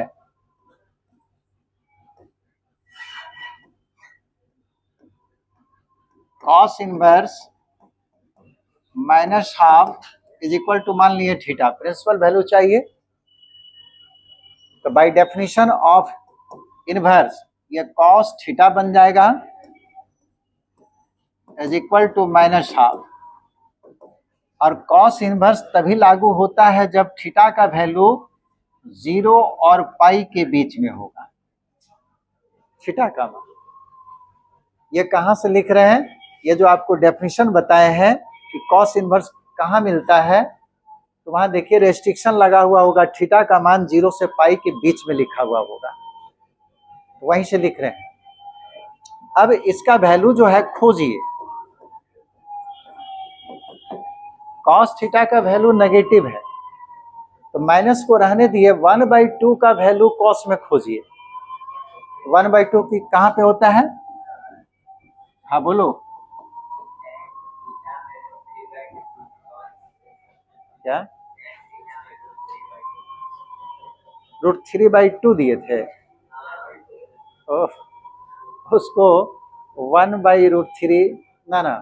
cos inverse -½ is equal to मान लिए थीटा, प्रिंसिपल वैल्यू चाहिए। तो बाय डेफिनेशन ऑफ इनवर्स ये कॉस थीटा बन जाएगा इज इक्वल टू -½ और कॉस इनवर्स तभी लागू होता है जब थीटा का वैल्यू 0 और पाई के बीच में होगा। थीटा का मान ये कहां से लिख रहे हैं? ये जो आपको डेफिनेशन बताए हैं कि कॉस इनवर्स कहां मिलता है, तो वहां देखिए रेस्ट्रिक्शन लगा हुआ होगा, थीटा का मान 0 से पाई के बीच में लिखा हुआ होगा, तो वहीं से लिख रहे हैं। अब इसका वैल्यू जो है खोजिए। कॉस थीटा का वैल्यू नेगेटिव है तो माइनस को रहने दिए, 1/2 का वैल्यू कॉस में खोजिए। 1/2 की कहाँ पे होता है? हाँ बोलो क्या? √3/2 दिए थे। उसको 1/√3 ना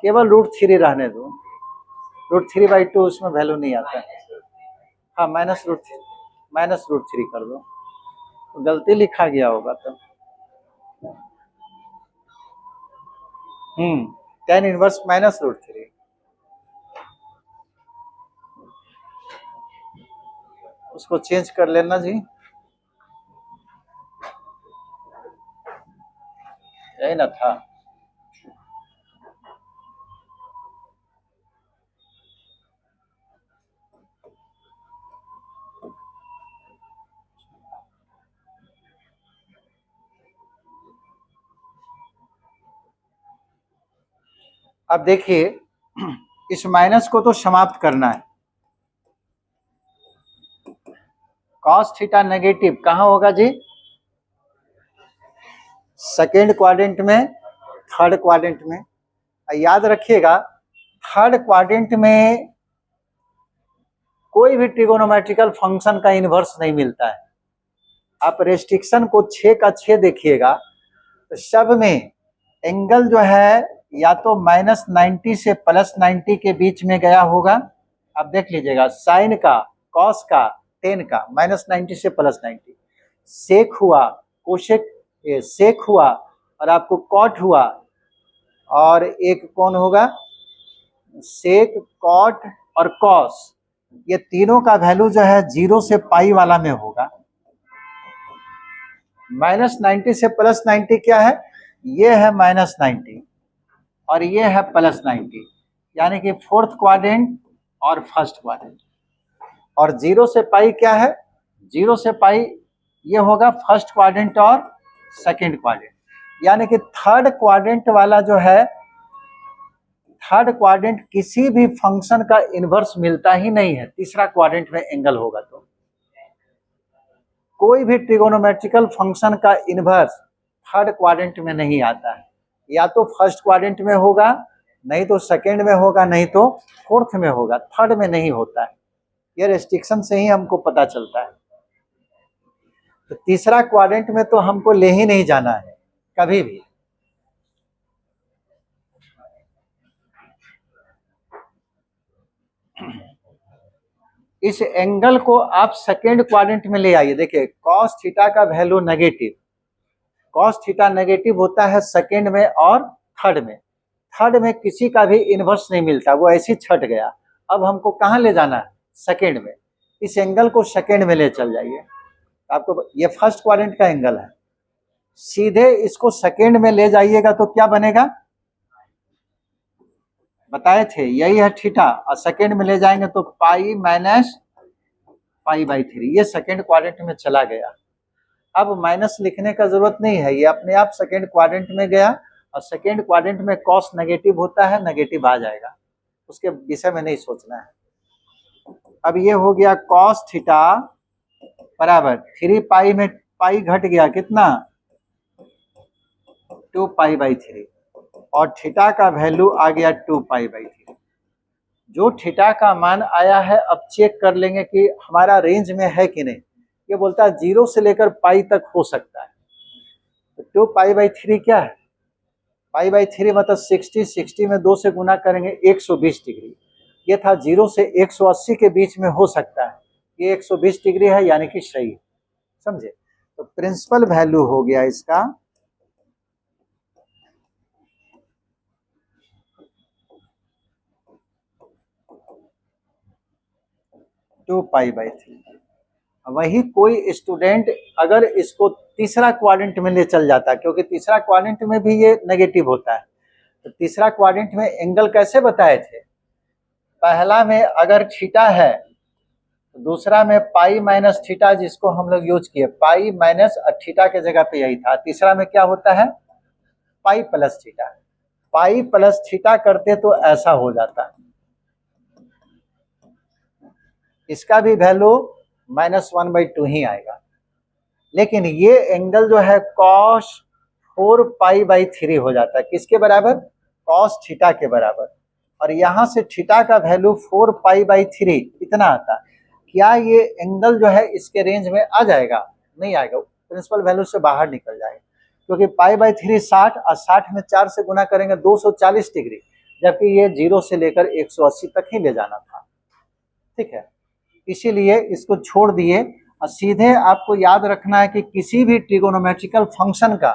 केवल √3 रहने दो, √3/2 उसमें वैल्यू नहीं आता है। हाँ -√3 कर दो, तो गलती लिखा गया होगा तो। tan इनवर्स -√3 उसको चेंज कर लेना जी, यही ना था। अब देखिए इस माइनस को तो समाप्त करना है। कॉस थीटा नेगेटिव कहाँ होगा जी? सेकेंड क्वाड्रेंट में, थर्ड क्वाड्रेंट में। याद रखिएगा थर्ड क्वाड्रेंट में कोई भी ट्रिगोनोमेट्रिकल फंक्शन का इनवर्स नहीं मिलता है। आप रेस्ट्रिक्शन को 6 का 6 देखिएगा तो सब में एंगल जो है या तो -90 से +90 के बीच में गया होगा। आप देख लीजिएगा साइन का, कॉस का, टेन का, -90 से +90। सेक हुआ, कोशेक, सेक हुआ और आपको कॉट हुआ, और एक कौन होगा? सेक, कॉट और कॉस। ये तीनों का वैल्यू जो है 0 से पाई वाला में होगा। -90 से +90 क्या है? ये है -90 और ये है +90, यानी कि फोर्थ क्वाड्रेंट और फर्स्ट क्वाड्रेंट। और 0 से पाई क्या है? 0 से पाई ये होगा फर्स्ट क्वाड्रेंट और सेकंड क्वाड्रेंट, यानी कि थर्ड क्वाड्रेंट वाला जो है, थर्ड क्वाड्रेंट किसी भी फंक्शन का इनवर्स मिलता ही नहीं है। तीसरा क्वाड्रेंट में एंगल होगा तो कोई भी ट्रिगोनोमेट्रिकल फंक्शन का इनवर्स थर्ड क्वाड्रेंट में नहीं आता है। या तो फर्स्ट क्वाड्रेंट में होगा, नहीं तो सेकंड में होगा, नहीं तो फोर्थ में होगा, थर्ड में नहीं होता है। ये रेस्ट्रिक्शन से ही हमको पता चलता है। तो तीसरा क्वाड्रेंट में तो हमको ले ही नहीं जाना है कभी भी। इस एंगल को आप सेकेंड क्वाड्रेंट में ले आइए। देखिए कॉस थीटा का value negative, cos theta negative होता है सेकेंड में और थर्ड में। थर्ड में किसी का भी इनवर्स नहीं मिलता, वो ऐसे ही छट गया। अब हमको कहाँ ले जाना है? सेकेंड में। इस एंगल को सेकेंड में ले चल जाइए। आपको ये फर्स्ट क्वाड्रेंट का एंगल है, सीधे इसको सेकेंड में ले जाइएगा तो क्या बनेगा? बताए थे यही है थीटा, और सेकेंड में ले जाएंगे तो पाई -π/3। ये सेकेंड क्वाड्रेंट में चला गया। अब माइनस लिखने का जरूरत नहीं है, ये अपने आप सेकेंड क्वाड्रेंट में गया। और सेकेंड क्वाड्रेंट में कॉस नेगेटिव होता है, नेगेटिव आ जाएगा, उसके विषय में नहीं सोचना है। अब ये हो गया कॉस थीटा बराबर 3π में पाई घट गया कितना? 2π/3, और थीटा का वैल्यू आ गया 2π/3। जो थीटा का मान आया है अब चेक कर लेंगे कि हमारा रेंज में है कि नहीं। ये बोलता है 0 से लेकर पाई तक हो सकता है। तो 2π/3 क्या है? π/3 मतलब 60 में 2 से गुना करेंगे 120 डिग्री। ये था 0 से 180 के बीच में हो सकता है, ये 120 डिग्री है, यानी कि सही। समझे? तो प्रिंसिपल वैल्यू हो गया इसका 2π/3। वही कोई स्टूडेंट अगर इसको तीसरा क्वाड्रेंट में ले चल जाता है, क्योंकि तीसरा क्वाड्रेंट में भी ये नेगेटिव होता है, तो तीसरा क्वाड्रेंट में एंगल कैसे बताए थे? पहला में अगर थीटा है तो दूसरा में पाई माइनस थीटा, जिसको हम लोग यूज किए, पाई माइनस थीटा के जगह पे यही था। तीसरा में क्या होता है? पाई प्लस थीटा। पाई प्लस थीटा करते तो ऐसा हो जाता है, इसका भी वैल्यू -1/2 ही आएगा। लेकिन ये एंगल जो है cos 4π/3 हो जाता है, किसके बराबर? cos थीटा के बराबर। और यहां से थीटा का वैल्यू 4π/3 इतना आता है। क्या ये एंगल जो है इसके रेंज में आ जाएगा? नहीं आएगा, प्रिंसिपल वैल्यू से बाहर निकल जाएगा, क्योंकि π/3 60 और 60 में 4 से गुना करेंगे 240 डिग्री, जबकि ये 0 से लेकर 180 तक ही ले जाना था। ठीक है, इसीलिए इसको छोड़ दिए और सीधे आपको याद रखना है कि किसी भी ट्रिगोनोमेट्रिकल फंक्शन का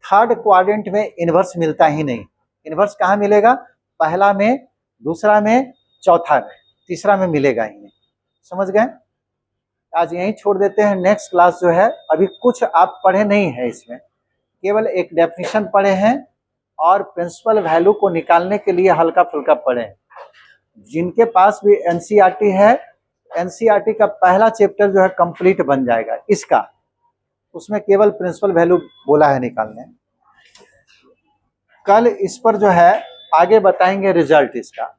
थर्ड क्वाड्रेंट में इन्वर्स मिलता ही नहीं। इन्वर्स कहाँ मिलेगा? पहला में, दूसरा में, चौथा में, तीसरा में मिलेगा ही नहीं। समझ गए? आज यहीं छोड़ देते हैं। नेक्स्ट क्लास जो है, अभी कुछ आप पढ़े नहीं है, इसमें केवल एक डेफिनेशन पढ़े हैं और प्रिंसिपल वैल्यू को निकालने के लिए हल्का फुल्का पढ़े हैं। जिनके पास भी एनसीईआरटी है, एनसीईआरटी का पहला चैप्टर जो है कंप्लीट बन जाएगा इसका, उसमें केवल प्रिंसिपल वैल्यू बोला है निकालने। कल इस पर जो है आगे बताएंगे रिजल्ट इसका।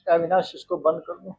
अविनाश, इसको बंद कर दो।